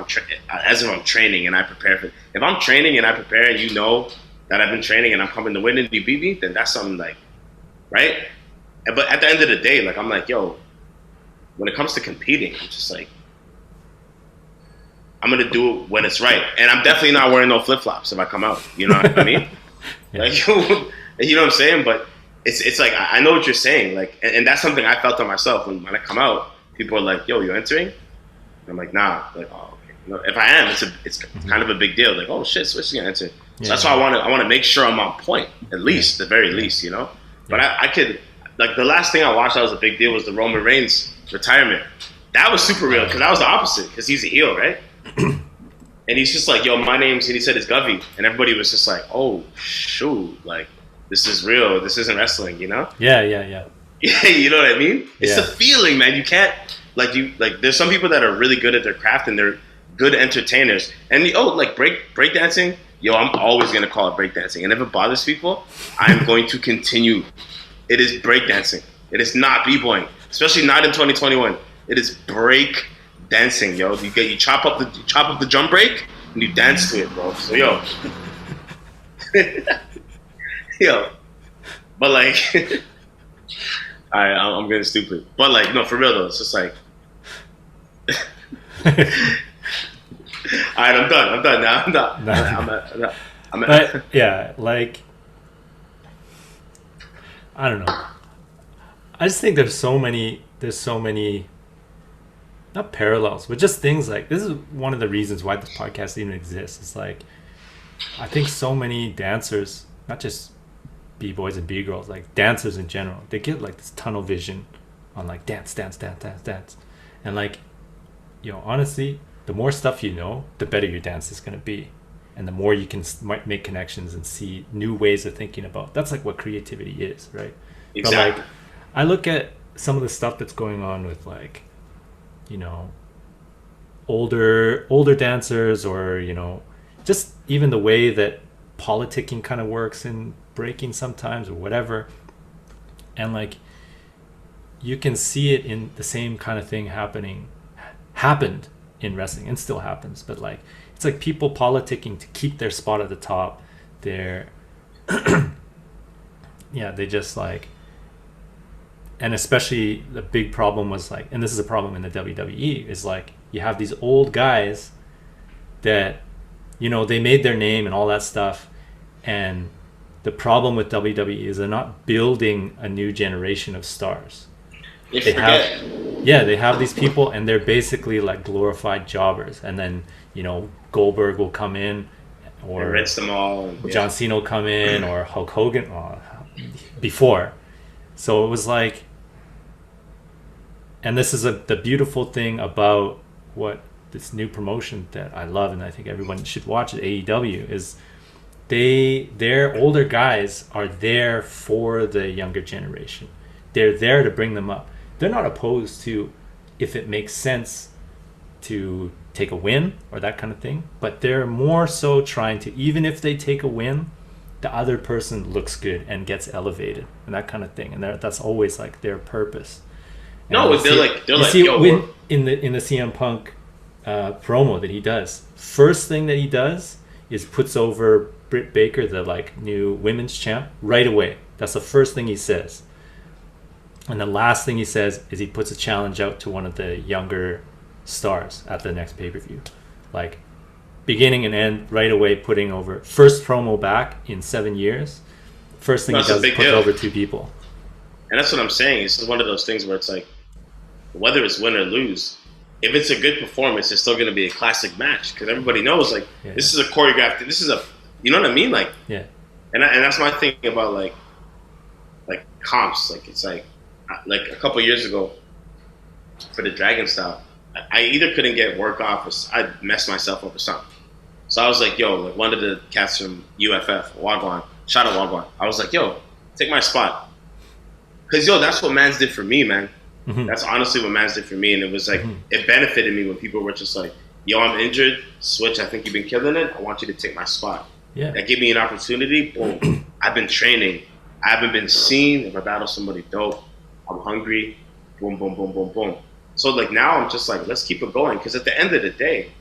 as if I'm training and I prepare for. If I'm training and I prepare and you know that I've been training and I'm coming to win and you beat me, then that's something like, right? But at the end of the day, like I'm like, yo, when it comes to competing, I'm just like, I'm gonna do it when it's right, and I'm definitely not wearing no flip flops if I come out. You know what I mean? Yeah. Like, you know what I'm saying? But it's like I know what you're saying, like, and that's something I felt on myself when I come out. People are like, "Yo, you're entering?" And I'm like, "Nah." Like, oh, okay. You know, if I am, it's kind of a big deal. Like, oh shit, Switch is gonna enter. So that's why I want to make sure I'm on point, at least, the very least, you know. But I could like the last thing I watched that was a big deal was the Roman Reigns retirement. That was super real because that was the opposite because he's a heel, right? And he's just like, yo, my name's, and he said it's Govey. And everybody was just like, oh, shoot, like, this is real. This isn't wrestling, you know? Yeah. Yeah, you know what I mean? It's the feeling, man. You can't, there's some people that are really good at their craft and they're good entertainers. And, like, breakdancing, yo, I'm always going to call it breakdancing. And if it bothers people, I'm going to continue. It is breakdancing. It is not b-boying, especially not in 2021. It is break dancing, yo. You chop up the drum break and you dance to it, bro. So yo, but like, I'm getting stupid. But like, no, for real though, it's just like, all right, I'm done now. I'm done. But yeah, like, I don't know. I just think there's so many. Not parallels, but just things like this is one of the reasons why this podcast even exists. It's like I think so many dancers, not just b-boys and b-girls, like dancers in general, they get like this tunnel vision on like dance, and like, you know, honestly, the more stuff you know, the better your dance is gonna be, and the more you can make connections and see new ways of thinking about. That's like what creativity is, right? Exactly. But like, I look at some of the stuff that's going on with like, you know, older dancers, or, you know, just even the way that politicking kind of works in breaking sometimes or whatever. And like, you can see it in the same kind of thing happened in wrestling and still happens. But like, it's like people politicking to keep their spot at the top. They're, yeah, they just like, and especially the big problem was like, and this is a problem in the WWE, is like you have these old guys that, you know, they made their name and all that stuff, and the problem with WWE is they're not building a new generation of stars. They have these people and they're basically like glorified jobbers, and then, you know, Goldberg will come in, or rinse them all, John Cena will come in, or Hulk Hogan before. So it was like, and this is the beautiful thing about what this new promotion that I love, and I think everyone should watch at AEW, is their older guys are there for the younger generation. They're there to bring them up. They're not opposed to, if it makes sense, to take a win or that kind of thing, but they're more so trying to, even if they take a win, the other person looks good and gets elevated and that kind of thing, and that's always like their purpose. No, they're like, yo, in the CM Punk promo that he does, first thing that he does is puts over Britt Baker, the like new women's champ, right away. That's the first thing he says, and the last thing he says is he puts a challenge out to one of the younger stars at the next pay-per-view. Like, beginning and end right away, putting over, first promo back in 7 years, first thing he does is put over two people. And that's what I'm saying. It's one of those things where it's like, whether it's win or lose, if it's a good performance, it's still going to be a classic match, because everybody knows, like, this is a choreographed, this is a You know what I mean? Like, Yeah. and that's my thing about like comps. Like, it's like a couple years ago for the Dragon style, I either couldn't get work off or I messed myself up or something. So I was like, yo, like one of the cats from UFF, Wagwan, shout out Wagwan. I was like, yo, take my spot. Cause yo, that's what Mans did for me, man. Mm-hmm. That's honestly what Mans did for me. And it was like, it benefited me when people were just like, yo, I'm injured. Switch, I think you've been killing it. I want you to take my spot. Yeah. That gave me an opportunity. Boom. I've been training. I haven't been seen. If I battle somebody dope, I'm hungry. Boom, boom, boom, boom, boom. So like now I'm just like, let's keep it going. Because at the end of the day,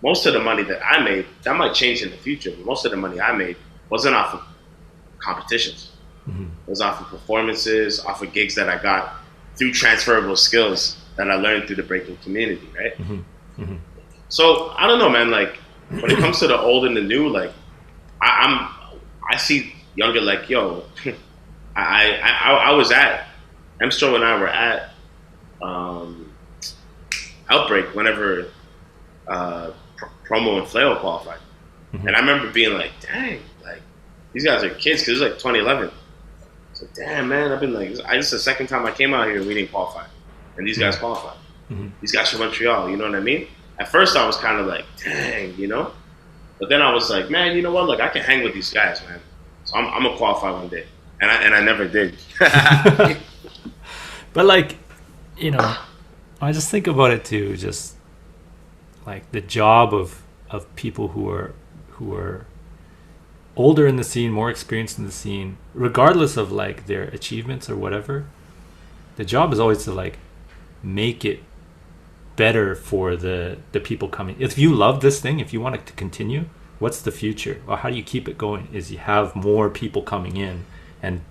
most of the money that I made, that might change in the future, but most of the money I made wasn't off of competitions. Mm-hmm. It was off of performances, off of gigs that I got through transferable skills that I learned through the breaking community, right? Mm-hmm. Mm-hmm. So I don't know, man. Like when it comes to the old and the new, like I see younger like, yo, I was at Emstro and I were at Outbreak whenever Promo and Flail qualified. Mm-hmm. And I remember being like, dang, like these guys are kids, because it was like 2011. So damn, man, I've been like, this is the second time I came out here and we didn't qualify, and these guys qualified. Mm-hmm. These guys from Montreal, you know what I mean? At first I was kind of like, dang, you know, but then I was like, man, you know what? Like I can hang with these guys, man. So I'm gonna qualify one day, and I never did. But like, you know, I just think about it too, just like the job of people who are older in the scene, more experienced in the scene, regardless of like their achievements or whatever. The job is always to like make it better for the people coming. If you love this thing, if you want it to continue, what's the future? Well, how do you keep it going? Is you have more people coming in and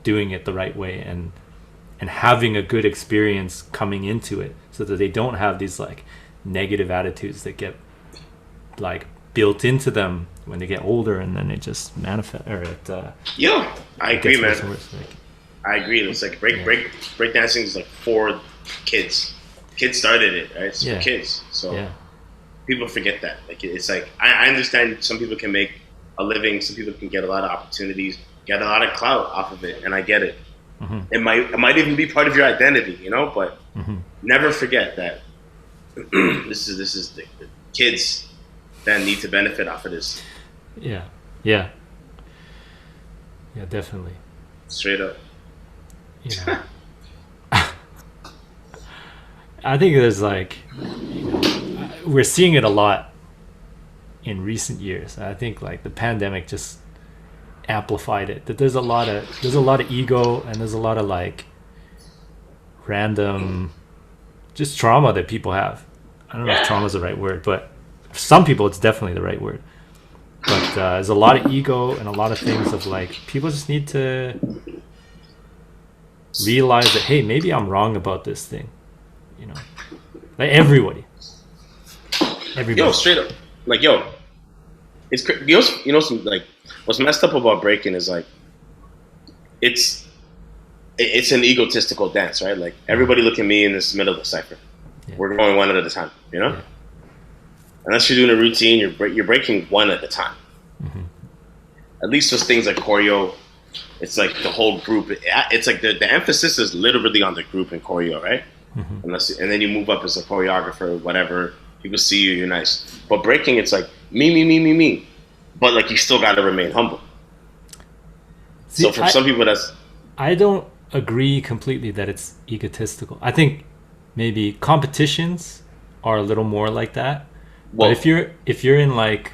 doing it the right way, and having a good experience coming into it, so that they don't have these like negative attitudes that get like built into them when they get older, and then it just manifest or it I agree, man. Worse, like, I agree. It's like break dancing is like for kids. Kids started it, right? It's for kids. So people forget that. Like it's like I understand some people can make a living, some people can get a lot of opportunities, get a lot of clout off of it, and I get it. Mm-hmm. It might even be part of your identity, you know, but never forget that this is the kids that need to benefit off of this. Yeah, definitely. Straight up. You know, I think there's like, you know, we're seeing it a lot in recent years. I think like the pandemic just amplified it. That there's a lot of ego, and there's a lot of like random just trauma that people have. I don't know if trauma is the right word, but for some people it's definitely the right word. But there's a lot of ego and a lot of things of like people just need to realize that, hey, maybe I'm wrong about this thing. You know, like everybody. Yo, straight up, like yo, it's you know some like what's messed up about breaking is like it's an egotistical dance, right? Like everybody look at me in this middle of the cipher. Yeah. We're going one at a time, you know. Yeah. Unless you're doing a routine, you're breaking one at a time. Mm-hmm. At least with things like choreo, it's like the whole group. It's like the emphasis is literally on the group in choreo, right? Mm-hmm. And then you move up as a choreographer, whatever. People see you, you're nice. But breaking, it's like me. But like you still got to remain humble. See, so for some people, I don't agree completely that it's egotistical. I think maybe competitions are a little more like that. Well, but if you're in like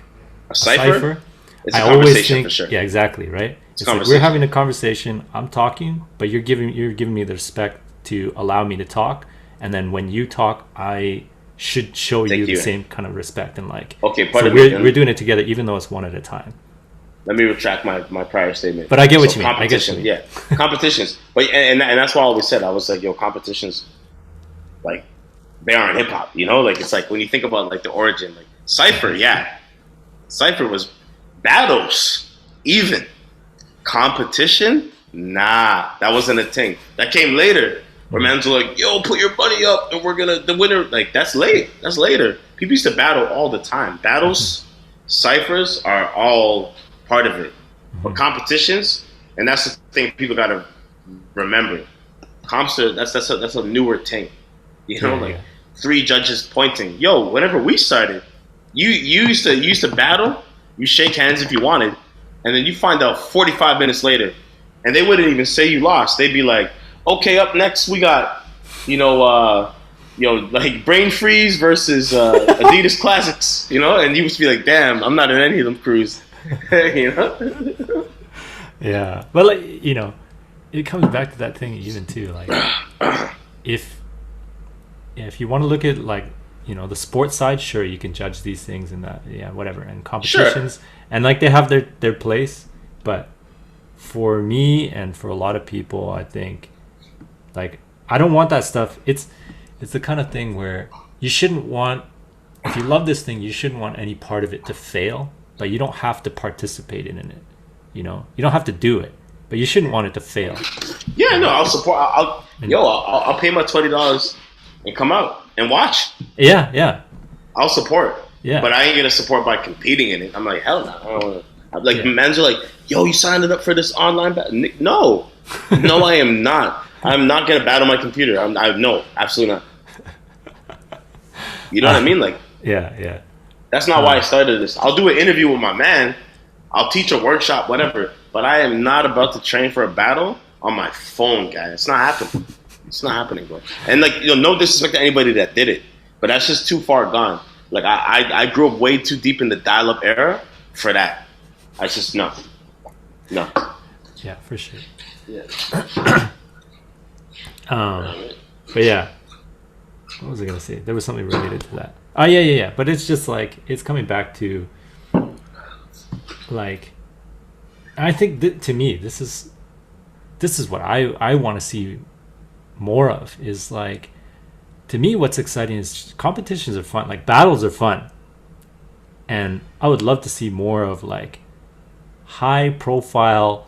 a cipher, it's I always think, for sure. Yeah, exactly, right. It's like we're having a conversation. I'm talking, but you're giving me the respect to allow me to talk, and then when you talk, I should show you the same kind of respect and like. Okay, so we're doing it together, even though it's one at a time. Let me retract my prior statement. But I get what you mean. I get you. Yeah, competitions. But and that's why I always said, I was like, yo, competitions, like they aren't hip hop, you know. Like it's like when you think about like the origin, like cipher, cipher was battles, even competition. Nah, that wasn't a thing. That came later. Where man's like, yo, put your money up, and the winner. Like that's late. That's later. People used to battle all the time. Battles, ciphers are all part of it. But competitions, and that's the thing people gotta remember. Comps are that's a newer thing. You know, like 3 judges pointing. Yo, whenever we started, you used to battle, you shake hands if you wanted, and then you find out 45 minutes later, and they wouldn't even say you lost. They'd be like, okay, up next we got, like Brain Freeze versus Adidas Classics, and you would be like, damn, I'm not in any of them crews. Yeah, but like, it comes back to that thing even too, like if you want to look at like, the sports side, sure, you can judge these things and that, whatever, and competitions, sure. And like they have their place, but for me and for a lot of people, I think, like, I don't want that stuff. It's the kind of thing where you shouldn't want, if you love this thing, you shouldn't want any part of it to fail, but you don't have to participate in it. You don't have to do it, but you shouldn't want it to fail. Yeah, no, I'll support. I'll pay my $20 and come out and watch. Yeah. I'll support. Yeah, but I ain't gonna support by competing in it. I'm like, hell no. I don't wanna. Like, men's are like, yo, you signed up for this online battle? No, I am not. I'm not gonna battle my computer. No, absolutely not. You know what I mean? Like, yeah. That's not why I started this. I'll do an interview with my man. I'll teach a workshop, whatever. But I am not about to train for a battle on my phone, guys. It's not happening. It's not happening, bro. And like, no disrespect to anybody that did it, but that's just too far gone. Like, I grew up way too deep in the dial-up era for that. I just no. Yeah, for sure. Yeah. But yeah, what was I gonna say? There was something related to that. Oh yeah. But it's just like, it's coming back to, like, I think that, to me, this is what I want to see more of. Is like, to me, what's exciting is competitions are fun, like battles are fun, and I would love to see more of like high profile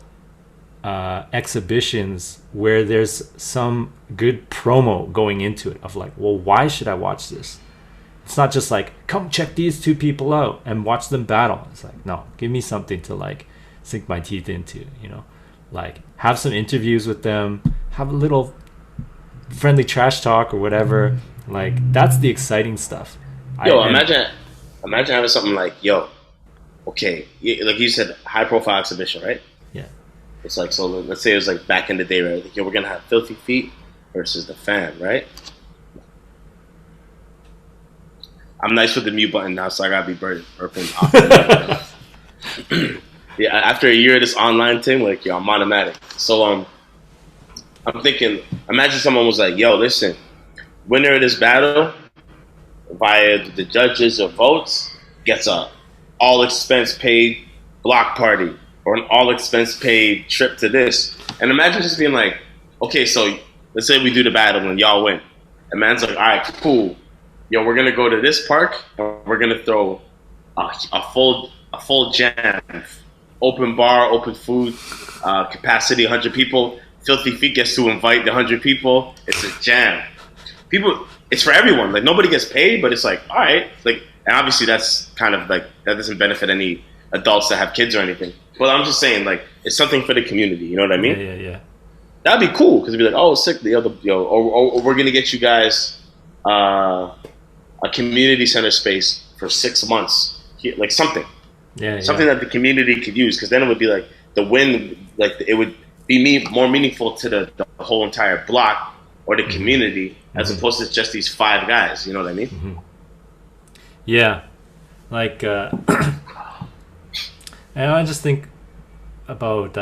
exhibitions where there's some good promo going into it of like, well, why should I watch this? It's not just like, come check these 2 people out and watch them battle. It's like, no, give me something to like sink my teeth into, like have some interviews with them, have a little friendly trash talk or whatever. Like, that's the exciting stuff. Imagine having something like, okay, like you said, high profile exhibition, right? Yeah. It's like, so let's say it was like back in the day, right? Like, we're gonna have Filthy Feet versus the Fam, right? I'm nice with the mute button now, so I gotta be burping off. Yeah, after a year of this online thing, like, I'm automatic. So I'm thinking, imagine someone was like, yo, listen, winner of this battle via the judges or votes gets a all expense paid block party or an all expense paid trip to this. And imagine just being like, okay, so let's say we do the battle and y'all win. And man's like, all right, cool. Yo, we're gonna go to this park and we're gonna throw a full jam, open bar, open food, capacity 100 people. Filthy Feet gets to invite the 100 people. It's a jam. People, it's for everyone. Like, nobody gets paid, but it's like, all right. Like, and obviously that's kind of like, that doesn't benefit any adults that have kids or anything. But I'm just saying, like, it's something for the community. You know what I mean? Yeah. That'd be cool, because it'd be like, oh, sick. Or we're gonna get you guys a community center space for 6 months, like something. Something that the community could use, because then it would be like the win, like it would be more meaningful to the whole entire block or the community, as opposed to just these 5 guys. You know what I mean? Yeah, like, and I just think about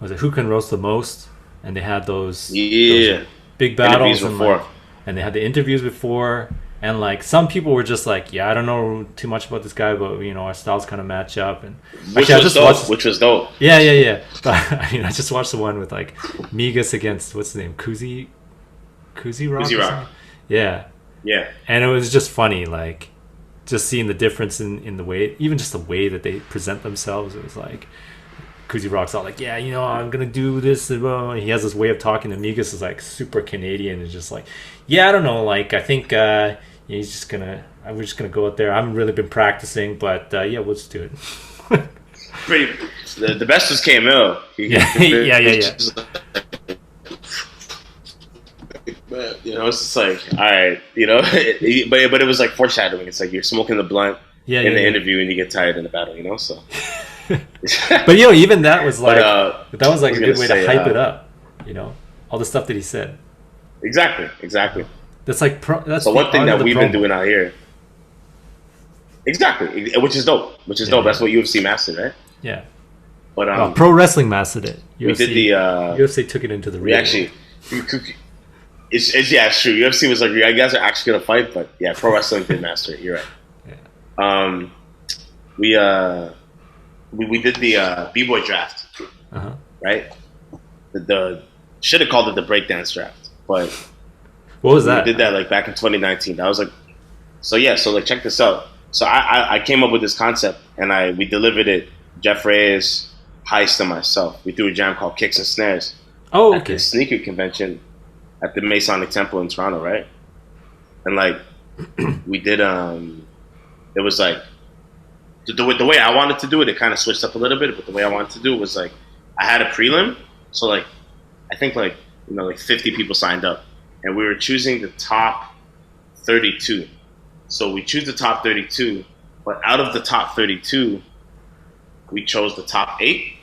was it Who Can Roast the Most? And they had those big battles and they had the interviews before. And like, some people were just like, yeah, I don't know too much about this guy, but our styles kind of match up. And which was dope. Yeah. But I just watched the one with like Migas against, what's his name, Kuzi Rock. Yeah. And it was just funny, like, just seeing the difference in the way, even just the way that they present themselves. It was like, Kuzi Rock's all like, yeah, I'm gonna do this. And he has this way of talking. And Migas is like super Canadian and just like, yeah, I don't know, like, I think He's just gonna. We're just gonna go out there. I haven't really been practicing, but yeah, we'll just do it. Pretty. The best was KML. Yeah. But, you know, it's just like, all right, you know, but it was like foreshadowing. It's like you're smoking the blunt in the interview and you get tired in the battle, you know. So, but you know, even that was like that was like a good way to hype it up, you know, all the stuff that he said. Exactly. That's like that's the one thing that we've been doing out here. Exactly, which is dope. Dope. That's what UFC mastered, right? Yeah. But pro wrestling mastered it. UFC, we did the UFC took it into the real. It's true. UFC was like, you guys are actually gonna fight, but yeah, pro wrestling did master it. You're right. Yeah. We did the b-boy draft, right? The should have called it the breakdance draft, but what was that? We did that like back in 2019. I was like, so like check this out. So I came up with this concept and we delivered it. Jeff Reyes, Heist, and myself. We threw a jam called Kicks and Snares. Oh, okay. At the sneaker convention at the Masonic Temple in Toronto, right? And like we did it was like the way I wanted to do it, it kind of switched up a little bit, but the way I wanted to do it was like I had a prelim, so like I think like, you know, like 50 people signed up and we were choosing the top 32. So we choose the top 32, but out of the top 32, we chose the top 8,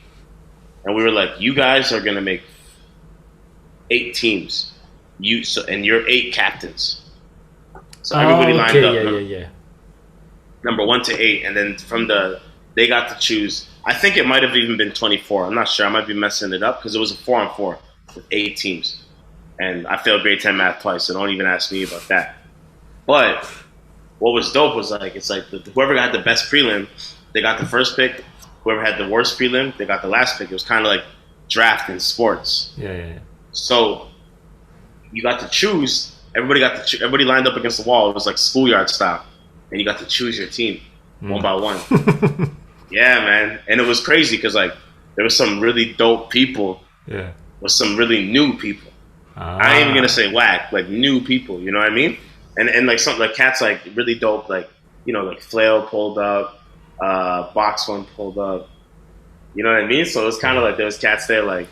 and we were like, you guys are gonna make 8 teams. And you're 8 captains. So everybody lined up. Yeah. Number 1 to 8, and then they got to choose. I think it might have even been 24. I'm not sure. I might be messing it up because it was a 4-on-4 with 8 teams, and I failed grade 10 math twice. So don't even ask me about that. But what was dope was like it's like whoever got the best prelim, they got the first pick. Whoever had the worst prelim, they got the last pick. It was kind of like draft in sports. Yeah. So you got to choose. Everybody lined up against the wall. It was like schoolyard style, and you got to choose your team one by one. Yeah, man, and it was crazy because like there was some really dope people. Yeah. With some really new people. I ain't even gonna say whack, like new people. You know what I mean? And like something like cats like really dope, like, you know, like Flail pulled up, Box One pulled up. You know what I mean? So it was kind of like there was cats there like,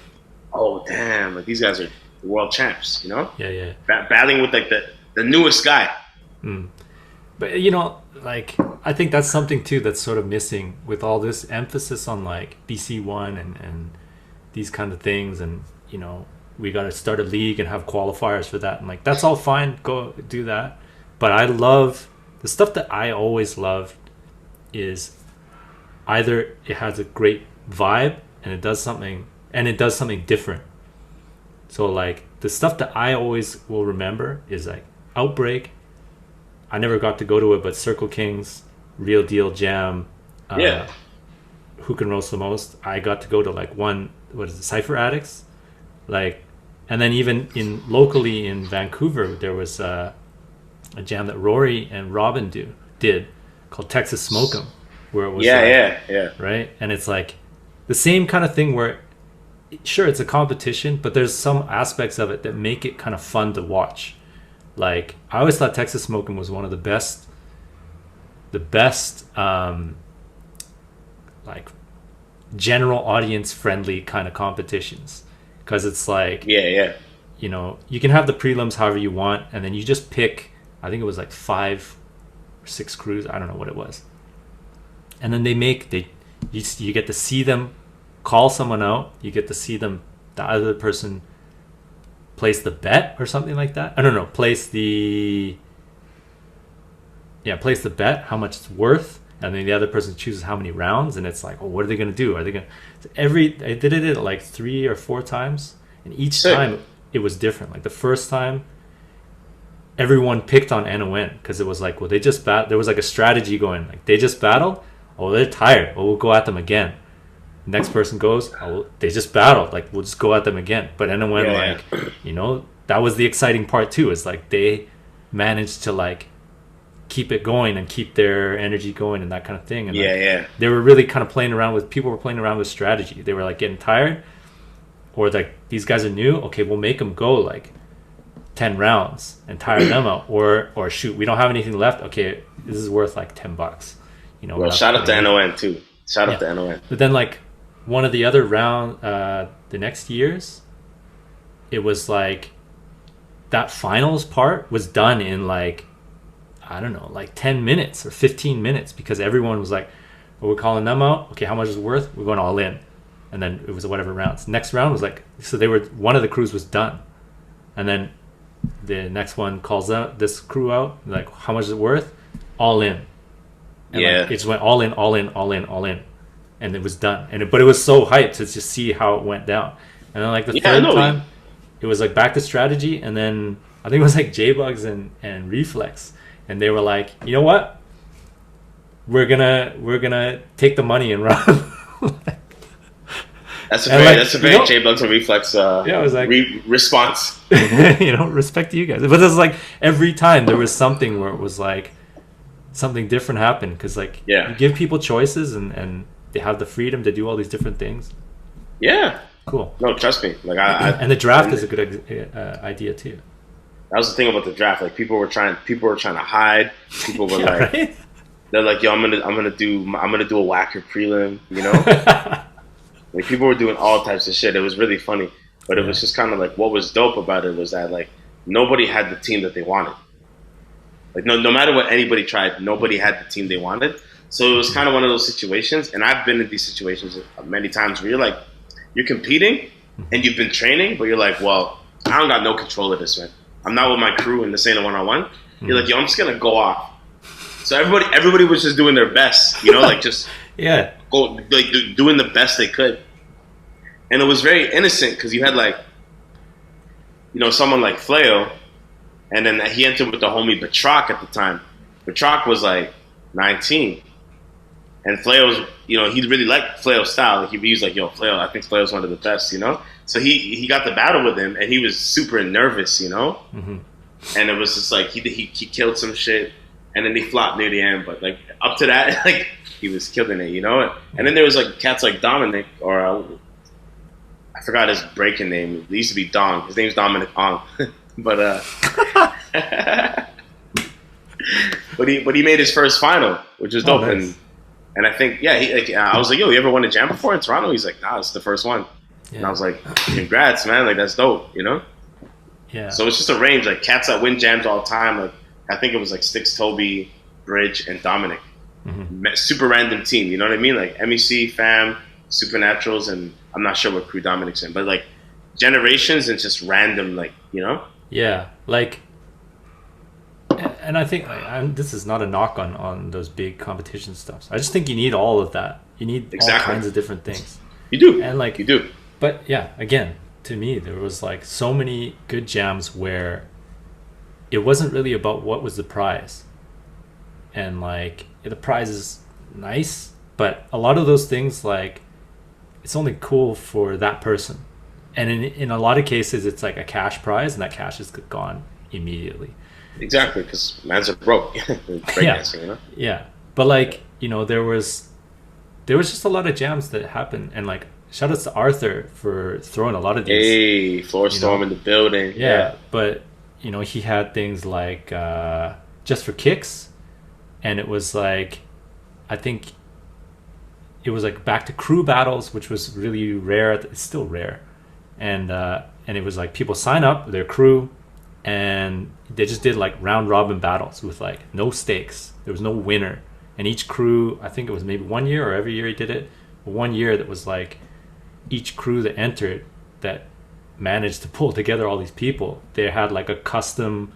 oh damn, like these guys are the world champs, you know? Yeah. Battling with like the newest guy. But you know, like I think that's something too that's sort of missing with all this emphasis on like BC1 and these kind of things, and you know, we got to start a league and have qualifiers for that, and like that's all fine, go do that. But I love the stuff that I always loved is either it has a great vibe and it does something different. So like the stuff that I always will remember is like Outbreak. I never got to go to it, but Circle Kings, Real Deal Jam, Who Can Roast the Most. I got to go to like Cypher Addicts, like, and then even locally in Vancouver there was a jam that Rory and Robin did called Texas Smoke'em, where it was right, and it's like the same kind of thing where sure it's a competition, but there's some aspects of it that make it kind of fun to watch. Like I always thought Texas Smoke'em was one of the best like general audience friendly kind of competitions, because it's like you know, you can have the prelims however you want, and then you just pick, I think it was like 5 or 6 crews, I don't know what it was, and then you get to see them call someone out, you get to see them, the other person place the bet or something like that. I don't know, place the bet, how much it's worth, and then the other person chooses how many rounds, and it's like, oh, what are they going to do? Are they going to... I did it like 3 or 4 times, and each time it was different. Like the first time, everyone picked on NON, because it was like, well, they just there was like a strategy going, like, they just battled, oh, they're tired, well, we'll go at them again. Next person goes, oh, they just battled, like, we'll just go at them again. But NON, you know, that was the exciting part too, is like they managed to like keep it going and keep their energy going and that kind of thing. And they were really kind of people were playing around with strategy. They were like getting tired, or like, these guys are new, okay, we'll make them go like 10 rounds and tire them out, or shoot, we don't have anything left. Okay, this is worth like $10. You know, well, shout out to NON too. Shout out to NON. But then like one of the other round, the next years, it was like that finals part was done in like, I don't know, like 10 minutes or 15 minutes, because everyone was like, well, we're calling them out. Okay, how much is it worth? We're going all in. And then it was whatever rounds. Next round was like, so they were, one of the crews was done. And then the next one calls out this crew out, like, how much is it worth? All in. And like, it just went all in, all in, all in, all in. And it was done. But it was so hyped to just see how it went down. And then like the third time, it was like back to strategy. And then I think it was like J-Bugs and Reflex. And they were like, you know what? We're gonna take the money and run. That's a very J-Bugs and Reflex it was like, response. Respect to you guys. But it was like every time there was something where it was like something different happened, because like you give people choices and they have the freedom to do all these different things. Yeah. Cool. No, trust me. Like and the draft is a good idea too. That was the thing about the draft. Like people were trying to hide. People were like, right? They're like, yo, I'm gonna do a whacker prelim. You know. Like people were doing all types of shit. It was really funny, but it was just kind of like, what was dope about it was that like nobody had the team that they wanted. Like no matter what anybody tried, nobody had the team they wanted. So it was kind of one of those situations, and I've been in these situations many times where you're like, you're competing and you've been training, but you're like, well, I don't got no control of this, man. I'm not with my crew and this ain't a one-on-one. You're like, yo, I'm just gonna go off. So everybody was just doing their best, you know, like just go like doing the best they could. And it was very innocent because you had like, you know, someone like Fleo, and then he entered with the homie Batroc at the time. Batroc was like 19. And Fleo's, you know, he really liked Fleo's style. Like he was like, yo, Fleo, I think Fleo's one of the best, you know? So he got the battle with him, and he was super nervous, you know? Mm-hmm. And it was just like, he killed some shit, and then he flopped near the end. But like up to that, like he was killing it, you know? And then there was like cats like Dominic, or I forgot his breaking name. It used to be Dong. His name's Dominic Ong. But but he made his first final, which was dope. Nice. And I think I was like, yo, you ever won a jam before in Toronto? He's like, nah, it's the first one. Yeah. And I was like, congrats, man. Like that's dope, you know? Yeah. So it's just a range, like cats that win jams all the time. Like I think it was like Sticks, Toby, Bridge, and Dominic. Mm-hmm. Super random team, you know what I mean? Like MEC, Fam, Supernaturals, and I'm not sure what crew Dominic's in, but like generations and just random, like, you know? Yeah, like, and I think this is not a knock on those big competition stuff. I just think you need all of that. You need all kinds of different things. You do. And like, you do. But yeah, again, to me, there was like so many good jams where it wasn't really about what was the prize. And like, the prize is nice, but a lot of those things, like, it's only cool for that person. And in a lot of cases, it's like a cash prize, and that cash is gone immediately. Exactly, because man's are broke. Breakdancing, you know? Yeah. But like, you know, there was just a lot of jams that happened, and like, shout outs to Arthur for throwing a lot of these. Hey, Floor Storm in the building. Yeah, but you know, he had things like Just for Kicks, and it was like, I think it was like back to crew battles, which was really rare. It's still rare, and it was like people sign up their crew, and they just did like round robin battles with like no stakes. There was no winner, and each crew, I think it was maybe 1 year or every year he did it. But 1 year that was like each crew that entered that managed to pull together all these people. They had like a custom,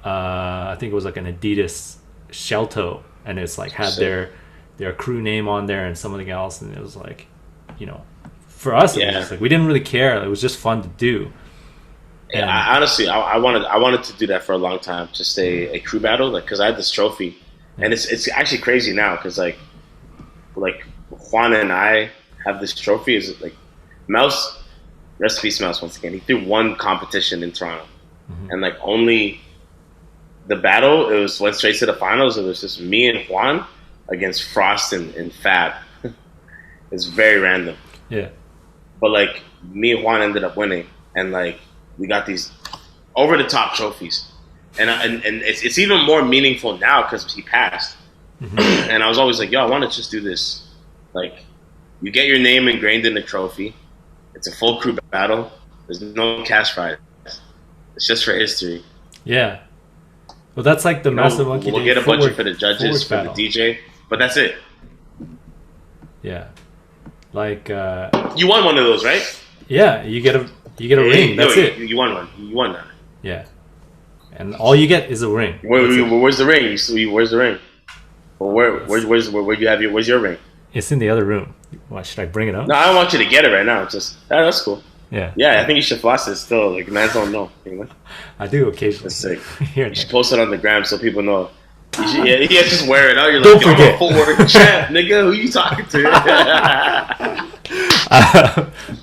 I think it was like an Adidas shell toe, and it's like had their crew name on there and something else, and it was like, you know, for us, it was just like, we didn't really care. It was just fun to do. And honestly, I wanted to do that for a long time, just a crew battle, like, because I had this trophy, and it's actually crazy now, because like Juan and I have this trophy. Is like Mouse, rest in peace, Mouse, once again. He threw one competition in Toronto, and like only the battle, it went straight to the finals. It was just me and Juan against Frost and Fab. It's very random. Yeah. But like me and Juan ended up winning, and like we got these over the top trophies, and it's even more meaningful now because he passed. Mm-hmm. And I was always like, yo, I want to just do this. Like, you get your name ingrained in the trophy. It's a full crew battle. There's no cash prize. It's just for history. Yeah. Well, that's like the Massive Monkey We'll get a budget for the judges, for the DJ, but that's it. Yeah. Like you won one of those, right? Yeah, you get a ring. That's it. You won one. You won that. Yeah. And all you get is a ring. Where's the ring? Where's the ring? Well, where you have where's your ring? It's in the other room. What, should I bring it up? No, I don't want you to get it right now. Just that's cool. Yeah. Yeah, I think you should floss it still. Like, man don't know. You know? I do occasionally. That's sick. You should post it on the gram so people know. You should, yeah, just wear it out. You're Don't like, forget. I'm a full-word champ, nigga. Who you talking to?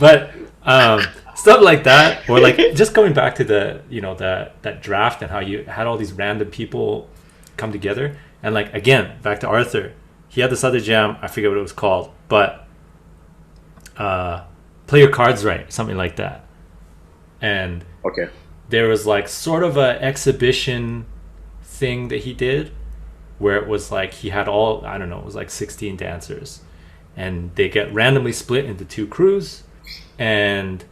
But stuff like that, or like just going back to the that draft and how you had all these random people come together, and like again back to Arthur, he had this other jam. I forget what it was called, but play your cards right, something like that. And okay, there was like sort of a exhibition thing that he did where it was like he had all, I don't know, it was like 16 dancers, and they get randomly split into two crews, and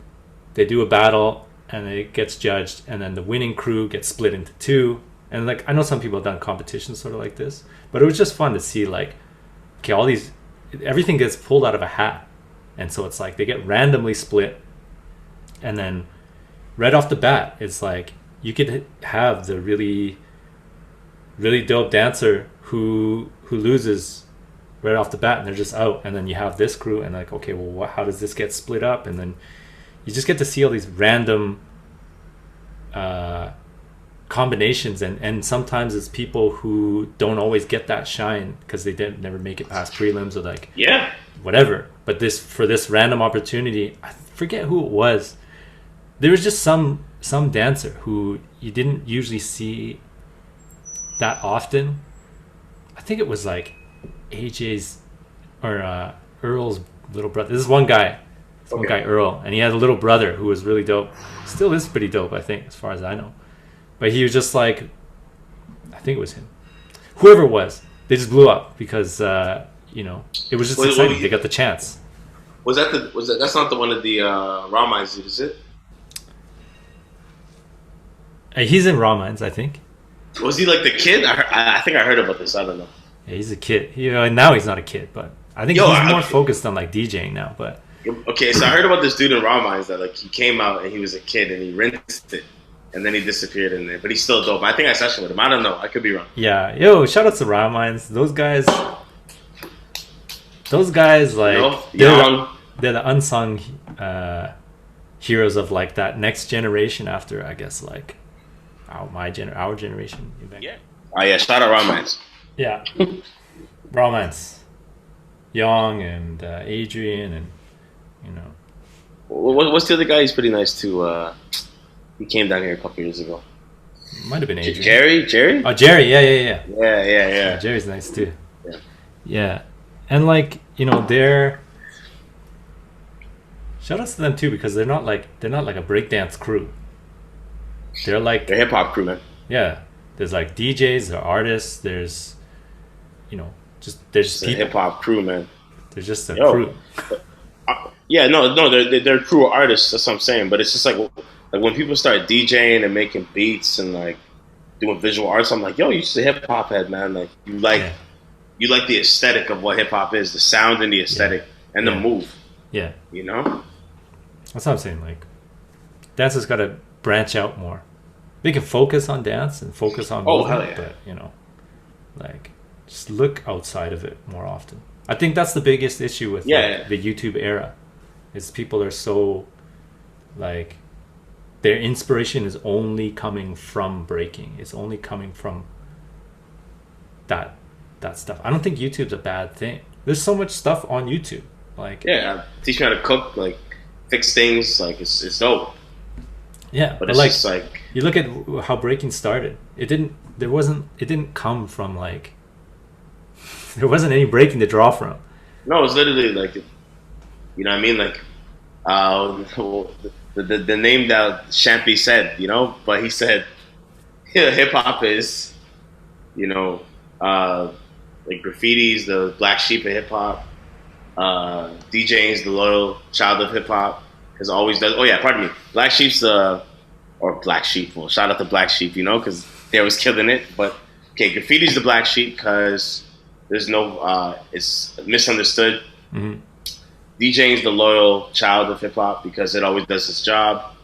they do a battle, and it gets judged, and then the winning crew gets split into two. And like, I know some people have done competitions sort of like this, but it was just fun to see like, okay, all these, everything gets pulled out of a hat. And so it's like they get randomly split, and then right off the bat, it's like you could have the really dope dancer who loses right off the bat, and they're just out. And then you have this crew, and like, okay, well, how does this get split up? And then you just get to see all these random combinations, and sometimes it's people who don't always get that shine because they didn't never make it past prelims or like whatever. But for this random opportunity, I forget who it was. There was just some dancer who you didn't usually see that often. I think it was like AJ's or Earl's little brother. This is one guy. One guy, Earl, and he had a little brother who was really dope. Still is pretty dope, I think, as far as I know. But he was just like, I think it was him. Whoever it was, they just blew up because it was just exciting. They got the chance. That's not the one of the Raw Minds, is it? He's in Raw Minds, I think. Was he like the kid? I think I heard about this. I don't know. Yeah, he's a kid. Now he's not a kid, but I think he's more focused on like DJing now. But okay, so I heard about this dude in Raw Minds that like he came out and he was a kid and he rinsed it and then he disappeared in there, but he's still dope. I think I sessioned with him. I don't know. I could be wrong. Yeah, shout out to Raw Minds. Those guys like they're the unsung heroes of like that next generation after, I guess, like our generation. Yeah. Oh yeah, shout out Raw Minds. Yeah. Raw Minds. Young and Adrian and What's the other guy? He's pretty nice too. He came down here a couple years ago. Might have been Adrian. Jerry? Oh, Jerry. Yeah. Yeah. Jerry's nice too. Yeah. And like, they're shout outs to them too, because they're not like a breakdance crew. They're hip hop crew, man. Yeah. There's like DJs, there are artists, there's there's people. Hip hop crew, man. There's just a crew. They're crew of artists. That's what I'm saying. But it's just like when people start DJing and making beats and like doing visual arts, I'm like, yo, you're just a hip hop head, man. Like you like the aesthetic of what hip hop is, the sound and the aesthetic and the move. Yeah. That's what I'm saying. Like, dancers got to branch out more. They can focus on dance and focus on movement, but like just look outside of it more often. I think that's the biggest issue with the YouTube era. Is people are so like their inspiration is only coming from breaking. It's only coming from that stuff. I don't think YouTube's a bad thing. There's so much stuff on YouTube. Like teach me how to cook, like fix things. Like it's dope. Yeah, but it's just like you look at how breaking started. It didn't come from like there wasn't any breaking to draw from. No, it's literally like, you know what I mean? Like, the the name that Champy said, but he said hip hop is, like graffiti's the black sheep of hip hop. DJing is the loyal child of hip hop, because always does. Oh yeah, pardon me. Black sheep's or black sheep. Well, shout out to Black Sheep, because they was killing it. But okay, graffiti's the black sheep because there's no, it's misunderstood. Mm-hmm. DJing is the loyal child of hip hop because it always does its job.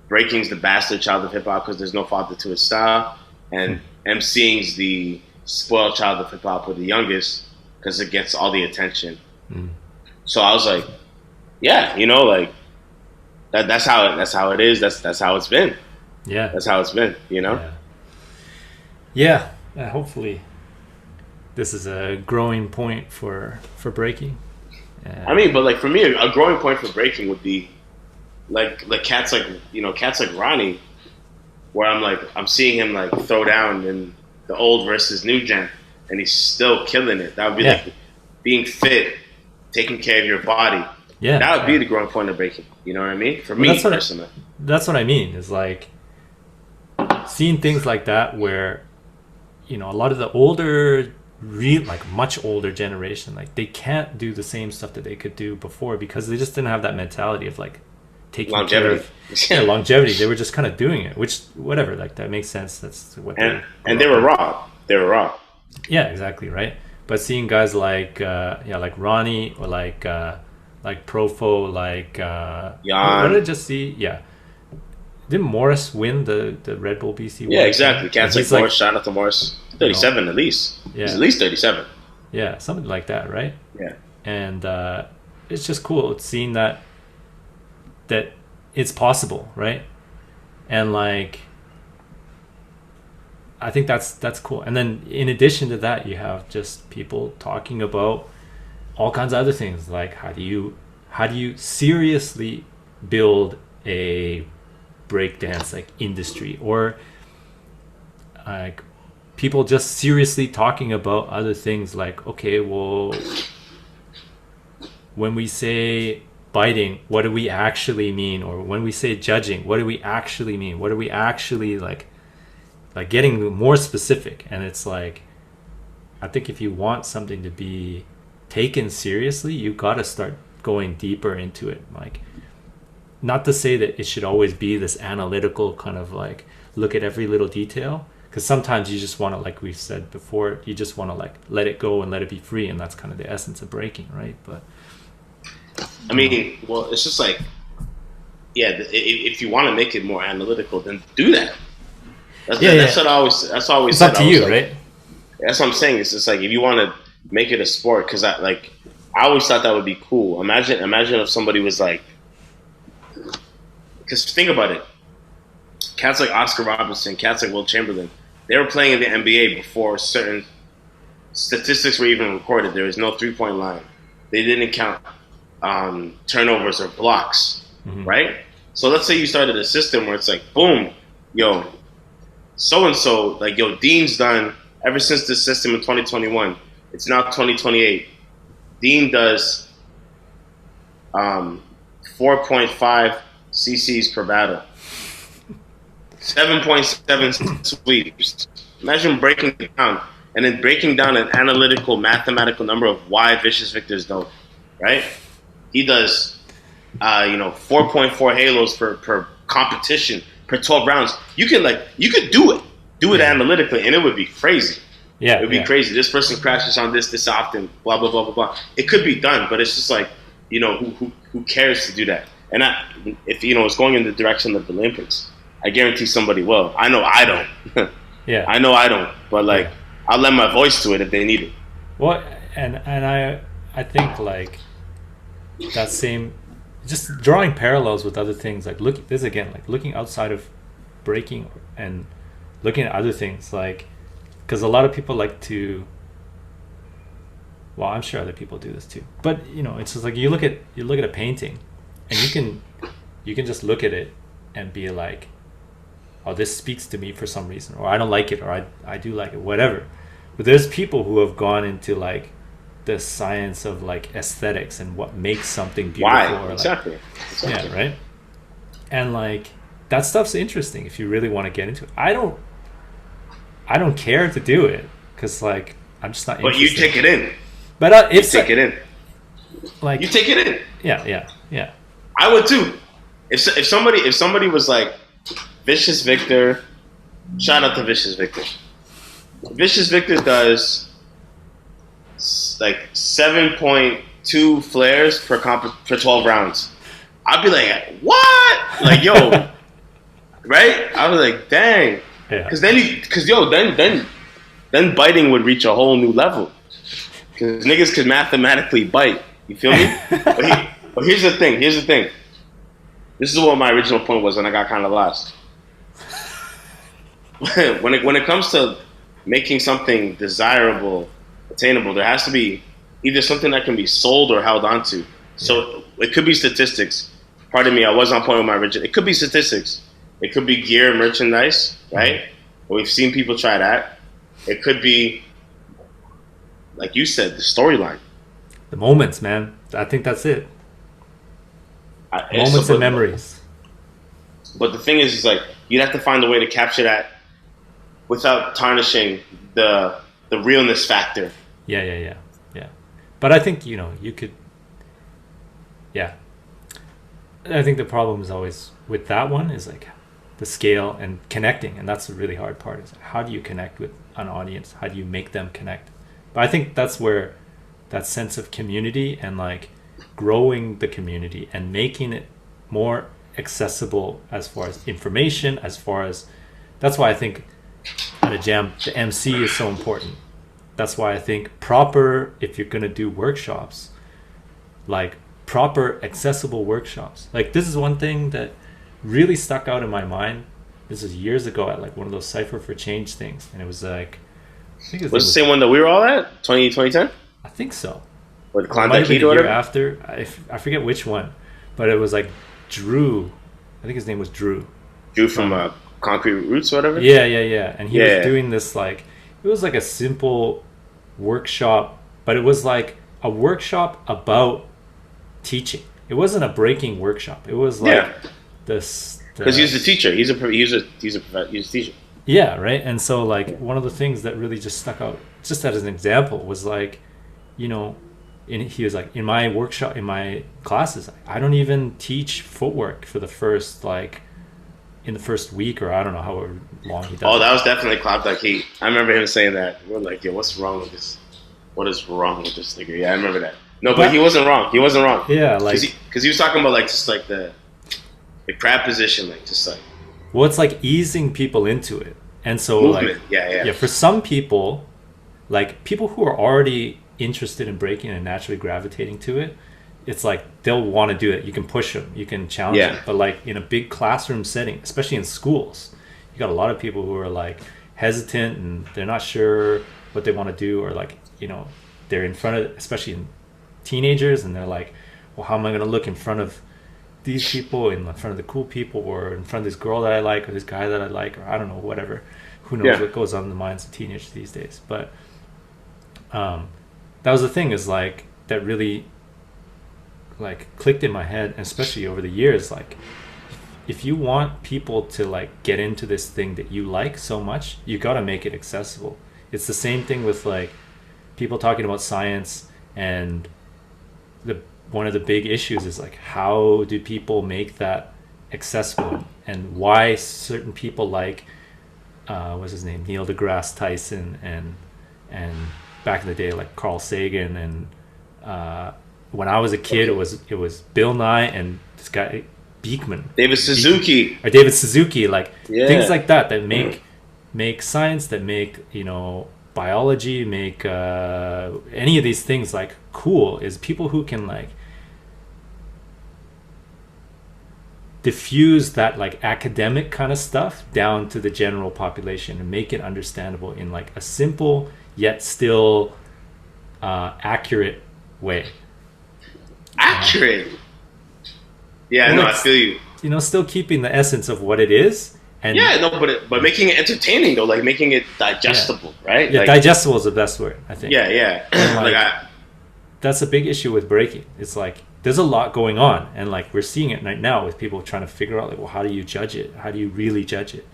Breaking's the bastard child of hip hop because there's no father to its style, and MCing's the spoiled child of hip hop, or the youngest, because it gets all the attention. So I was like, yeah, like that's how it is. That's how it's been. Yeah, that's how it's been. Yeah. Hopefully, this is a growing point for breaking. I mean, but like for me, a growing point for breaking would be like cats like Ronnie, where I'm seeing him like throw down in the old versus new gen, and he's still killing it. That would be like being fit, taking care of your body. Yeah, that would be the growing point of breaking. You know what I mean? For me personally, that's what I mean. Is like seeing things like that where a lot of the older, much older generation, like they can't do the same stuff that they could do before because they just didn't have that mentality of like taking longevity. Care of longevity. They were just kind of doing it, which whatever, like that makes sense. That's what they were raw. They were raw. Yeah, exactly right. But seeing guys like like Ronnie or like Profo, like Jan. what did I just see? Yeah. Didn't Morris win the Red Bull BC? Yeah, exactly. Cats like Morris, shout out to Morris. 37 at least. Yeah. He's at least 37. Yeah, something like that, right? Yeah. And it's just cool seeing that it's possible, right? And like I think that's cool. And then in addition to that, you have just people talking about all kinds of other things, like how do you seriously build a breakdance like industry, or like people just seriously talking about other things like, okay, well, when we say biting, what do we actually mean? Or when we say judging, what do we actually mean? What are we actually like getting more specific? And it's like, I think if you want something to be taken seriously, you got to start going deeper into it. Like, not to say that it should always be this analytical kind of like look at every little detail, because sometimes you just want to, like we've said before, you just want to like let it go and let it be free, and that's kind of the essence of breaking, right? But I mean, well, it's just like, yeah, if you want to make it more analytical, then do that. That's what I always. That's always. It's up to you, right? That's what I'm saying. It's just like if you want to make it a sport, because I always thought that would be cool. Imagine if somebody was like, because think about it, cats like Oscar Robertson, cats like Will Chamberlain, they were playing in the NBA before certain statistics were even recorded. There was no 3-point line. They didn't count turnovers or blocks, right? So let's say you started a system where it's like, boom, yo, so-and-so, like, yo, Dean's done, ever since this system in 2021, it's now 2028. Dean does 4.5 cc's per battle, 7.7 sweeps. Imagine breaking it down, and then breaking down an analytical, mathematical number of why Vicious Victors don't, right? He does, 4.4 halos per competition, per 12 rounds. You could do it analytically, and it would be crazy. Yeah, it would be crazy. This person crashes on this often, blah, blah, blah, blah, blah. It could be done, but it's just like, who cares to do that? And if it's going in the direction of the Olympics, I guarantee somebody will. I know I don't. Yeah. I know I don't, but like, I'll lend my voice to it if they need it. Well, and I think like that same, just drawing parallels with other things, like looking outside of breaking and looking at other things, like, because a lot of people like to, well, I'm sure other people do this too, but it's just like you look at a painting, and you can just look at it and be like, oh, this speaks to me for some reason, or I don't like it, or I do like it, whatever. But there's people who have gone into like the science of like aesthetics and what makes something beautiful. Why? Or exactly. Yeah, right. And like that stuff's interesting if you really want to get into it. I don't care to do it because like I'm just not interested. But you take it in. But you take it in. Like you take it in. Yeah. I would too. If somebody was like Vicious Victor, shout out to Vicious Victor. Vicious Victor does like 7.2 flares per 12 rounds. I'd be like, what? Like, yo, right? I was like, dang. Yeah. Then biting would reach a whole new level. Because niggas could mathematically bite. You feel me? But here's the thing. This is what my original point was, and I got kind of lost. when it comes to making something desirable, attainable, there has to be either something that can be sold or held onto. So it could be statistics. Pardon me, I was on point with my original. It could be statistics. It could be gear, merchandise, right? We've seen people try that. It could be, like you said, the storyline. The moments, man. I think that's it. Moments and memories. But the thing is like, you'd have to find a way to capture that without tarnishing the realness factor. Yeah. But I think, you could... Yeah. I think the problem is always with that one is like the scale and connecting. And that's the really hard part is how do you connect with an audience? How do you make them connect? But I think that's where that sense of community and like growing the community and making it more accessible as far as information, that's why I think at a jam, the MC is so important. That's why I think if you're going to do workshops, like proper accessible workshops. Like this is one thing that really stuck out in my mind. This is years ago at like one of those Cypher for Change things. And it was like, I think was the same one that we were all at? 2010? I think so. Or the Klondike Heat or whatever? After, I forget which one. But it was like Drew. I think his name was Drew. Drew from Concrete Roots or whatever? Yeah. And he was doing this like, it was like a simple workshop, but it was like a workshop about teaching. It wasn't a breaking workshop. It was like this. Because he's a teacher. He's a teacher. Yeah, right. And so like one of the things that really just stuck out, just as an example, was like, he was like, in my workshop, in my classes, I don't even teach footwork for the first in the first week, or I don't know how long he does. Oh, that was definitely Klondike Heat. I remember him saying that. We're like, yo, what's wrong with this? What is wrong with this nigga? Yeah, I remember that. No, but he wasn't wrong. Yeah, like because he was talking about like just like the crab position, like just like. Well, it's like easing people into it, and so movement. Like yeah. For some people, like people who are already interested in breaking and naturally gravitating to it, it's like they'll want to do it. You can push them, you can challenge them, but like in a big classroom setting, especially in schools, you got a lot of people who are like hesitant and they're not sure what they want to do, or like they're in front of, especially in teenagers, and they're like, well, how am I going to look in front of these people, in front of the cool people, or in front of this girl that I like, or this guy that I like, or I don't know, whatever. Who knows what goes on in the minds of teenagers these days. But that was the thing, is like that really like clicked in my head, and especially over the years, like if you want people to like get into this thing that you like so much, you got to make it accessible. It's the same thing with like people talking about science, and one of the big issues is like, how do people make that accessible, and why certain people like what's his name, Neil deGrasse Tyson, and back in the day like Carl Sagan, and when I was a kid it was Bill Nye and this guy Beekman, David Suzuki, like things like that make science, that make biology, make any of these things like cool, is people who can like diffuse that like academic kind of stuff down to the general population and make it understandable in like a simple yet still accurate way. Accurate. Yeah, no, I feel you. Still keeping the essence of what it is. And but making it entertaining though, like making it digestible, right? Yeah, like, digestible is the best word, I think. Yeah. And like, that's a big issue with breaking. It's like there's a lot going on, and like we're seeing it right now with people trying to figure out like, well, how do you judge it? How do you really judge it?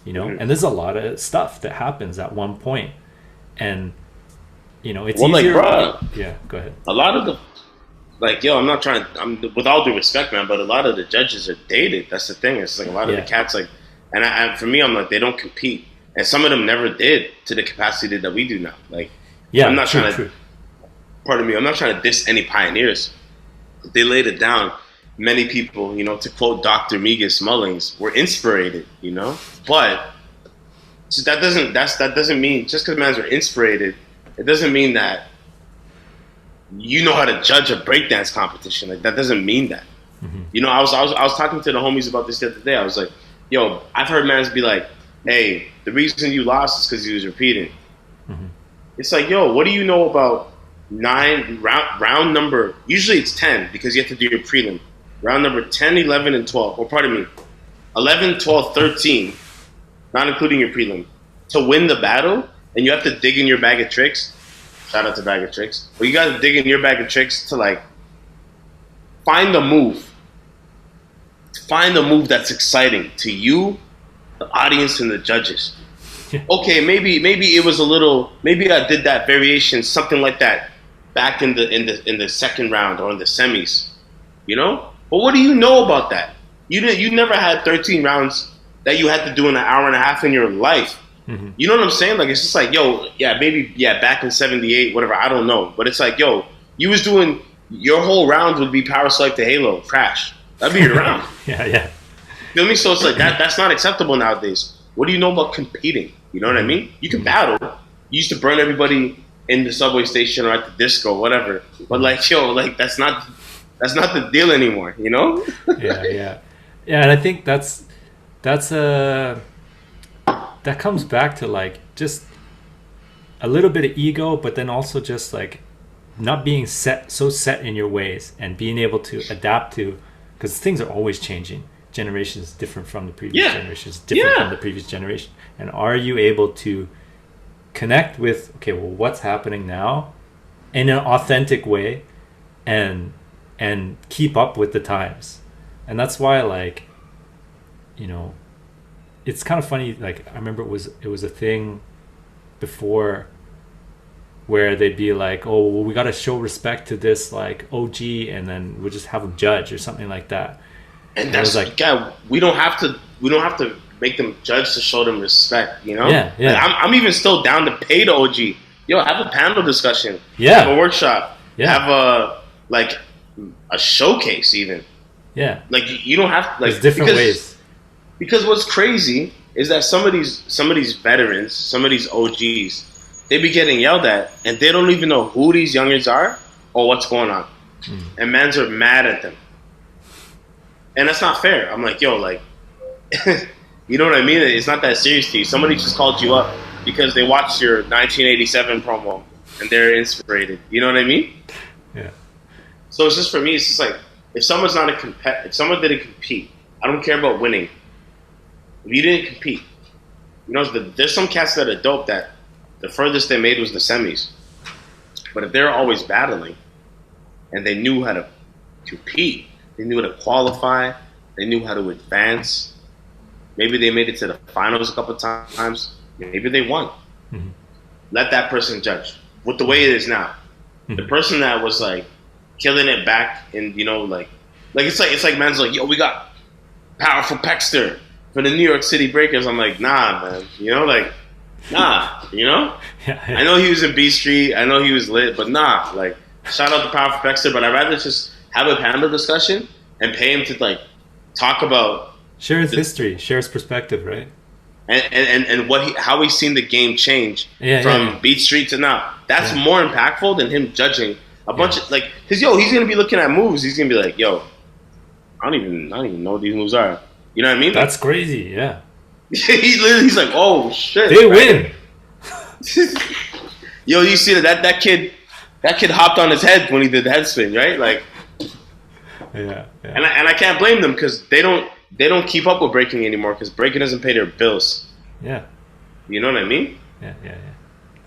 You know, and there's a lot of stuff that happens at one point, and you know, it's easier. Like, bro, yeah, go ahead. A lot of the, like, yo, I'm with all due respect, man, but a lot of the judges are dated. That's the thing. It's like a lot of the cats, like, and for me, I'm like, they don't compete, and some of them never did to the capacity that we do now. Like, I'm not trying to. Pardon me, I'm not trying to diss any pioneers. They laid it down. Many people, you know, to quote Dr. Megas Mullings, were inspirated, you know? But that doesn't mean, just because mans are inspirated, it doesn't mean that you know how to judge a breakdance competition. Like, that doesn't mean that. You know, I was talking to the homies about this the other day. I was like, yo, I've heard mans be like, hey, the reason you lost is because you was repeating. It's like, yo, what do you know about round number, usually it's 10 because you have to do your prelim. Round number 10, 11, and 12, or pardon me, 11, 12, 13, not including your prelim, to win the battle, and you have to dig in your bag of tricks. Shout out to Bag of Tricks. But you got to dig in your bag of tricks to like find the move. Find the move that's exciting to you, the audience, and the judges. Okay, maybe it was a little. Maybe I did that variation, something like that, back in the second round or in the semis, you know. But what do you know about that? You never had 13 rounds that you had to do in an hour and a half in your life. You know what I'm saying? Like, it's just like, yo, back in '78, whatever. I don't know, but it's like, yo, you was doing your whole round would be Power Select to Halo Crash. That'd be your round. Yeah. Feel me? So it's like that's not acceptable nowadays. What do you know about competing? You know what I mean? You can battle. You used to burn everybody in the subway station or at the disco, whatever. But like, yo, like that's not the deal anymore. You know? yeah. And I think that's that comes back to like just a little bit of ego, but then also just like not being so set in your ways and being able to adapt to, because things are always changing. Generation is different from the previous generation, is different from the previous generation. And are you able to connect with, okay, well, what's happening now in an authentic way and keep up with the times? And that's why, like, you know, it's kind of funny. Like, I remember it was a thing before where they'd be like, oh, well, we got to show respect to this like OG, and then we'll just have them judge or something like that. And that's like, yeah, we don't have to make them judge to show them respect, you know? Yeah. Like, I'm even still down to pay the OG. Yo, have a panel discussion. Yeah. Have a workshop. Yeah. Have a showcase even. Yeah. Like, you don't have to, like, there's different ways. Because what's crazy is that some of these veterans, some of these OGs, they be getting yelled at and they don't even know who these youngers are or what's going on. And mans are mad at them. And that's not fair. I'm like, yo, like, you know what I mean? It's not that serious to you. Somebody just called you up because they watched your 1987 promo and they're inspired. You know what I mean? Yeah. So it's just, for me, it's just like, if someone's not if someone didn't compete, I don't care about winning. If you didn't compete, you know, there's some cats that are dope that the furthest they made was the semis. But if they're always battling and they knew how to compete, they knew how to qualify, they knew how to advance, maybe they made it to the finals a couple times, maybe they won. Let that person judge. With the way it is now, the person that was like killing it back in, you know, like it's like man's like, yo, we got Powerful Pexter for the New York City Breakers. I'm like, nah, man. You know, like, nah, you know? Yeah. I know he was in B Street. I know he was lit, but nah. Like, shout out to Powerful Pexter, but I'd rather just have a panel discussion and pay him to, like, talk about... Share his history, share his perspective, right? And how he's seen the game change from Beat Street to now. That's more impactful than him judging a bunch of, like, because, yo, he's going to be looking at moves. He's going to be like, yo, I don't even know what these moves are. You know what I mean? That's crazy, yeah. he's like, oh shit. They win. Yo, you see that kid hopped on his head when he did the head spin, right? Like, yeah. And I can't blame them because they don't keep up with breaking anymore because breaking doesn't pay their bills. Yeah. You know what I mean? Yeah.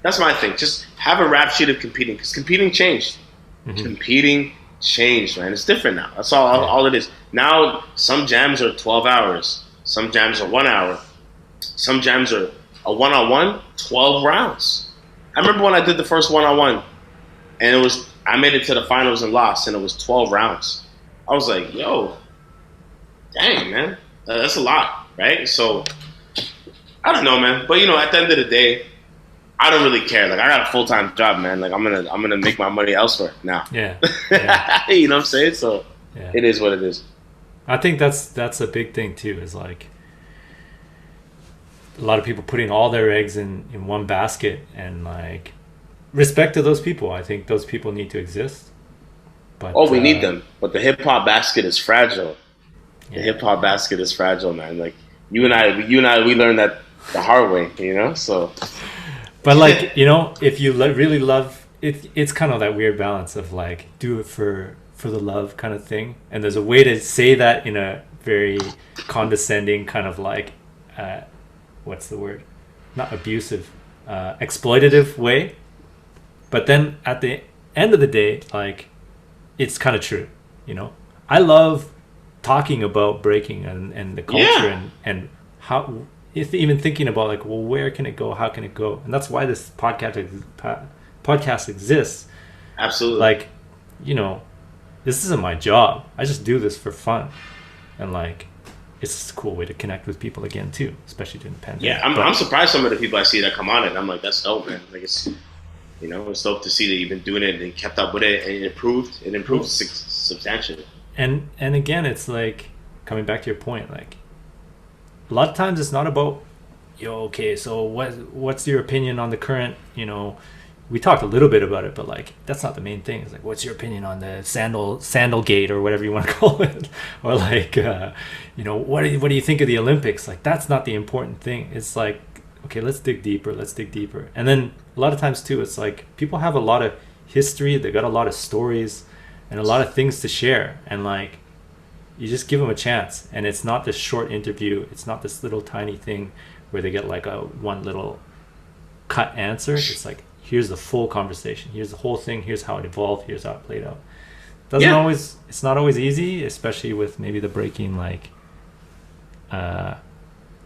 That's my thing. Just have a rap sheet of competing because competing changed. Competing changed, man. It's different now. That's all it is. Now, some jams are 12 hours. Some jams are 1 hour. Some jams are a one-on-one, 12 rounds. I remember when I did the first one-on-one, and I made it to the finals and lost, and it was 12 rounds. I was like, yo, dang, man, that's a lot, right? So, I don't know, man. But, at the end of the day, I don't really care. Like, I got a full-time job, man. Like, I'm gonna make my money elsewhere now. Yeah. You know what I'm saying? So, It is what it is. I think that's a big thing, too, is like, a lot of people putting all their eggs in one basket, and like, respect to those people. I think those people need to exist. But we need them. But the hip hop basket is fragile. The hip hop basket is fragile, man. Like you and I, we learned that the hard way, So, but like if you really love it, it's kind of that weird balance of like do it for the love kind of thing, and there's a way to say that in a very condescending kind of like. What's the word? Not abusive, exploitative way. But then at the end of the day, like, it's kind of true, I love talking about breaking and the culture and how, if even thinking about like, well, where can it go? How can it go? And that's why this podcast exists. Absolutely. Like, this isn't my job. I just do this for fun. And like, it's just a cool way to connect with people again too, especially during the pandemic. Yeah, I'm surprised some of the people I see that come on it. I'm like, that's dope, man. Like it's dope to see that you've been doing it and kept up with it, and it improved substantially. And again, it's like coming back to your point. Like a lot of times, it's not about okay. So what's your opinion on the current? We talked a little bit about it, but like that's not the main thing. It's like, what's your opinion on the sandal gate or whatever you want to call it, or like, what do you think of the Olympics? Like that's not the important thing. It's like, okay, let's dig deeper. And then a lot of times too, it's like people have a lot of history. They got a lot of stories and a lot of things to share. And like, you just give them a chance. And it's not this short interview. It's not this little tiny thing where they get like one little cut answer. It's like, here's the full conversation. Here's the whole thing. Here's how it evolved. Here's how it played out. It's not always easy, especially with maybe the breaking like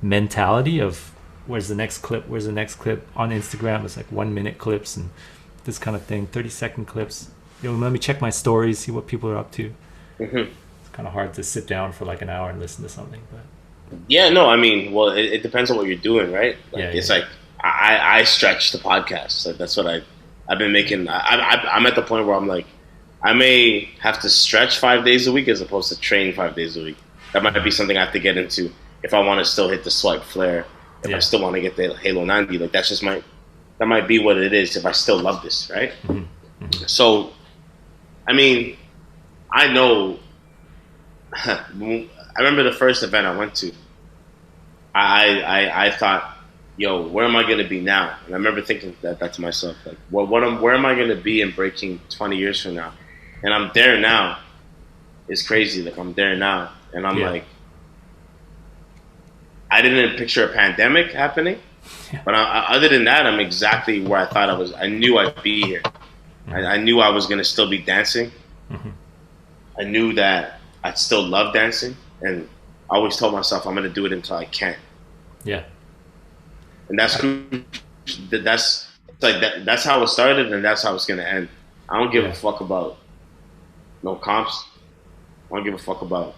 mentality of where's the next clip on Instagram. It's like 1 minute clips and this kind of thing, 30-second clips. Let me check my stories, see what people are up to. Mm-hmm. It's kind of hard to sit down for like an hour and listen to something. But it depends on what you're doing, right? Like, like I stretch the podcast. Like that's what I've been making. I'm at the point where I'm like, I may have to stretch 5 days a week as opposed to train 5 days a week. That might be something I have to get into if I want to still hit the swipe flare. If I still want to get the Halo 90, like that might be what it is. If I still love this, right? Mm-hmm. Mm-hmm. So, I know. I remember the first event I went to. I thought, yo, where am I going to be now? And I remember thinking that to myself, like, where am I going to be in breaking 20 years from now? And I'm there now. It's crazy. Like, I'm there now. And I'm like, I didn't picture a pandemic happening. Yeah. But other than that, I'm exactly where I thought I was. I knew I'd be here. Mm-hmm. I knew I was going to still be dancing. Mm-hmm. I knew that I'd still love dancing. And I always told myself I'm going to do it until I can't. Yeah. And that's how it started, and that's how it's gonna end. I don't give a fuck about no comps. I don't give a fuck about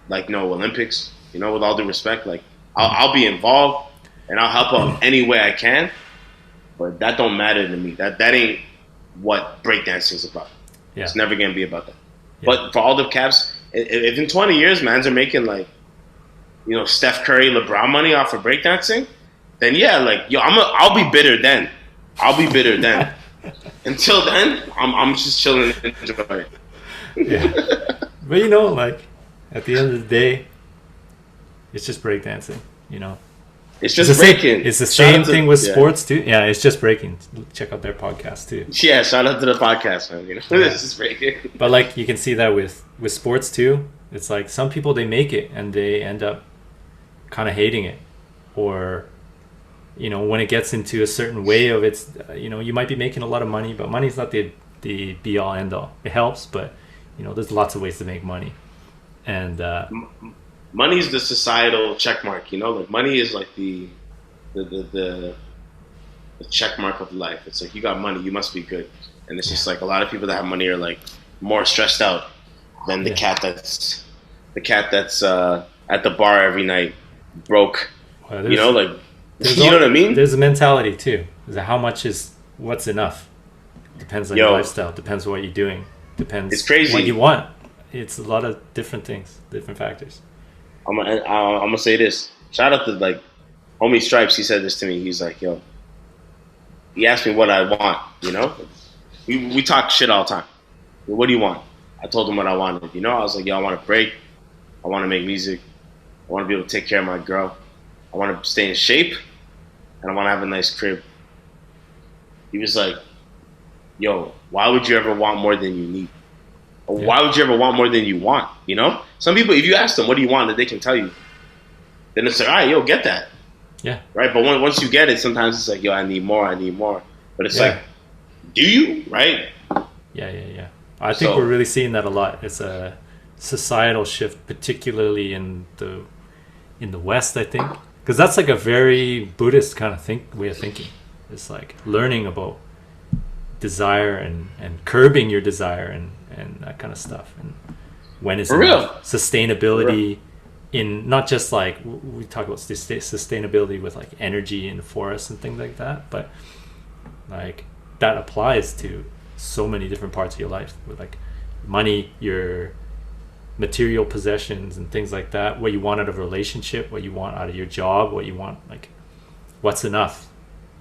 like no Olympics. With all due respect, like I'll be involved and I'll help out any way I can, but that don't matter to me. That ain't what breakdancing is about. Yeah. It's never gonna be about that. Yeah. But for all the caps, if in 20 years, mans are making like, Steph Curry, LeBron money off of breakdancing, then I'll be bitter then. Until then, I'm just chilling and enjoying. Yeah. But like at the end of the day, it's just breakdancing. It's just breaking. It's the same thing with sports too. Yeah, it's just breaking. Check out their podcast too. Yeah, shout out to the podcast, man. It's just breaking. But like you can see that with sports too. It's like some people, they make it and they end up kind of hating it, or when it gets into a certain way of it's you might be making a lot of money, but money's not the the be all end all. It helps, but you know, there's lots of ways to make money, and money is the societal check mark. You know, like money is like the check mark of life. It's like you got money, you must be good, and it's just like a lot of people that have money are like more stressed out than the cat that's at the bar every night, broke. Well, you know, like you know what I mean. There's a mentality too. Is that how much is what's enough? Depends on your lifestyle. Depends on what you're doing. Depends. It's crazy. What you want. It's a lot of different things, different factors. I'm gonna say this. Shout out to like homie Stripes. He said this to me. He's like, yo. He asked me what I want. You know, we talk shit all the time. What do you want? I told him what I wanted. You know, I was like, yo, I want to break. I want to make music. I want to be able to take care of my girl. I want to stay in shape, and I want to have a nice crib. He was like, yo, why would you ever want more than you need? Or why would you ever want more than you want? You know? Some people, if you ask them, what do you want, that they can tell you. Then it's like, all right, yo, get that. Yeah. Right? But once you get it, sometimes it's like, yo, I need more. But it's like, do you? Right? Yeah. I think we're really seeing that a lot. It's a societal shift, particularly in the West, I think. Because that's like a very Buddhist kind of way of thinking. It's like learning about desire and curbing your desire and that kind of stuff. And when is sustainability in not just like we talk about sustainability with like energy in the forest and things like that, but like that applies to so many different parts of your life with like money, your material possessions and things like that, what you want out of a relationship, what you want out of your job, what you want, like what's enough,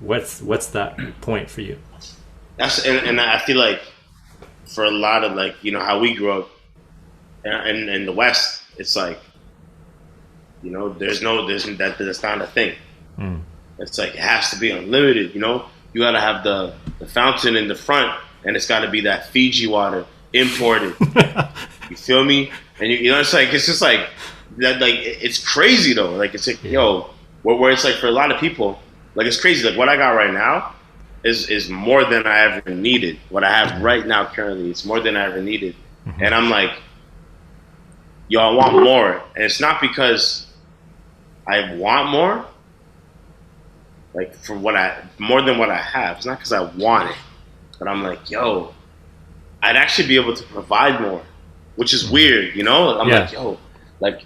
what's that point for you. That's and I feel like for a lot of like, you know, how we grew up in the West, it's like, you know, that's not a thing. It's like it has to be unlimited. You know, you got to have the fountain in the front, and it's got to be that Fiji water imported. You feel me? And you know, it's like it's just like that. Like it's crazy though. Like it's like yo, where it's like for a lot of people, like it's crazy. Like what I got right now is more than I ever needed. What I have right now currently, it's more than I ever needed. And I'm like, yo, I want more, and it's not because I want more. Like for more than what I have. It's not because I want it, but I'm like, yo, I'd actually be able to provide more, which is weird, you know? I'm like, yo, like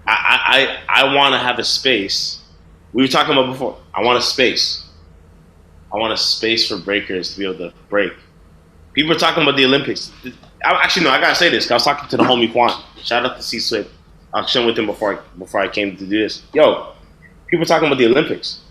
I want to have a space. We were talking about before. I want a space. I want a space for breakers to be able to break. People are talking about the Olympics. Actually, no, I gotta say this. 'Cause I was talking to the homie Quan. Shout out to C Swift. I was chilling with him before I came to do this. Yo, people are talking about the Olympics.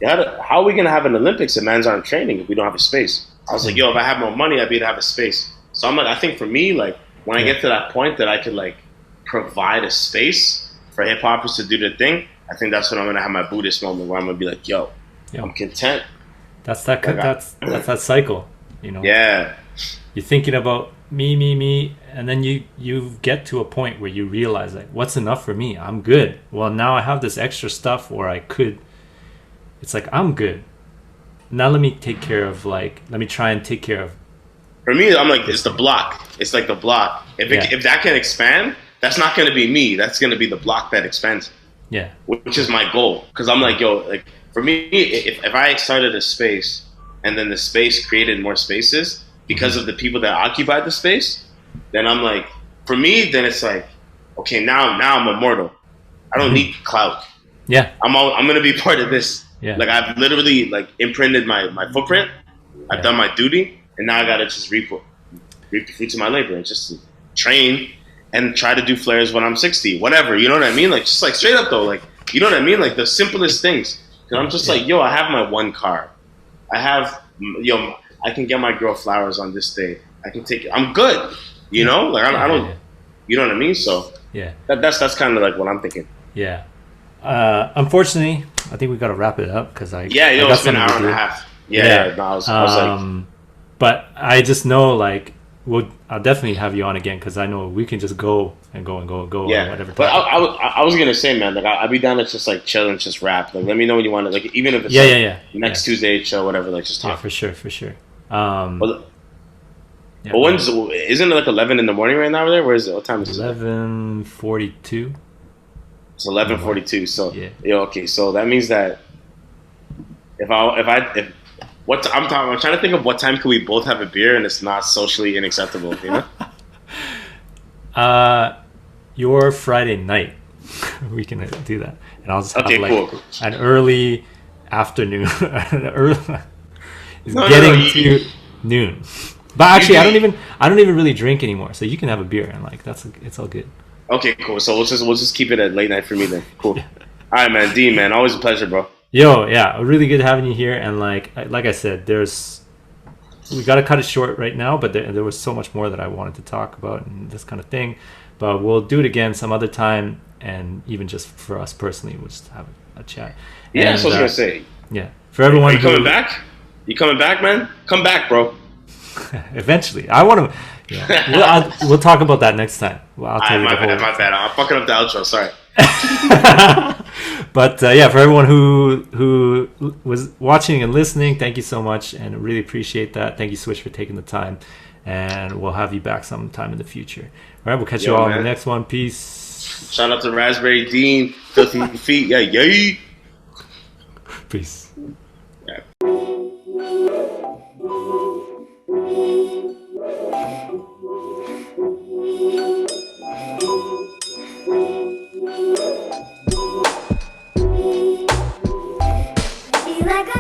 How are we gonna have an Olympics if mans aren't training if we don't have a space? I was like, yo, if I have more money, I'd be able to have a space. So I'm like, I think for me, like when I get to that point that I could like provide a space for hip hoppers to do their thing, I think that's when I'm gonna have my Buddhist moment where I'm gonna be like, yo, I'm content. That's that cycle, you know. Yeah. You're thinking about me, and then you get to a point where you realize like, what's enough for me? I'm good. Well, now I have this extra stuff where I could. It's like I'm good. Now let me try and take care of. For me, I'm like it's the block. It's like the block. If that can expand, that's not going to be me. That's going to be the block that expands. Yeah. Which is my goal. Because I'm like, yo, like for me, if I started a space and then the space created more spaces because of the people that occupied the space, then I'm like, for me, then it's like, okay, now I'm immortal. I don't need clout. Yeah. I'm going to be part of this. Yeah. Like I've literally like imprinted my footprint. I've done my duty, and now I gotta just reap the fruits of my labor and just train and try to do flares when I'm 60, whatever. You know what I mean? Like just like straight up though, like you know what I mean? Like the simplest things. Cause I'm just like, yo, I have my one car. I have I can get my girl flowers on this day. I can take it. I'm good. You know? Like I don't. You know what I mean? So that's kind of like what I'm thinking. Yeah. Unfortunately, I think we got to wrap it up because I it's been an hour and a half. Yeah. No, I was like, but I just know like I'll definitely have you on again because I know we can just go and go. Yeah, whatever. But I was gonna say, man, like I'd be down to just like chill and just rap. Like let me know when you want to. Like even if it's next Tuesday show, whatever. Like just talk. Yeah, for sure. But Yeah, But isn't it like 11 in the morning right now over there? Where is it? What time is it? 11:42. It's 11:42. So yeah. Okay. So that means that if I'm trying to think of what time could we both have a beer and it's not socially unacceptable, you know? Your Friday night, we can do that, and I'll just have cool. An early afternoon, No, to noon. But actually, I don't even really drink anymore, so you can have a beer and like it's all good. Okay, cool. So we'll just keep it at late night for me then. Cool. Yeah. All right, man. Dean, man, always a pleasure, bro. Yo, yeah, really good having you here. And like I said, we got to cut it short right now, but there was so much more that I wanted to talk about and this kind of thing. But we'll do it again some other time, and even just for us personally, we'll just have a chat. Yeah, that's what I was gonna say. Yeah, for everyone. Are you coming back? You coming back, man? Come back, bro. Eventually, I want to. Yeah, we'll talk about that next time. Well, I'll tell you my bad. I'm fucking up the outro. Sorry. But yeah, for everyone who was watching and listening, thank you so much, and really appreciate that. Thank you, Switch, for taking the time, and we'll have you back sometime in the future. All right, we'll catch you all in the next one. Peace. Shout out to Raspberry Dean, Filthy Feet. Yeah, yay. Peace. Yeah. Be like a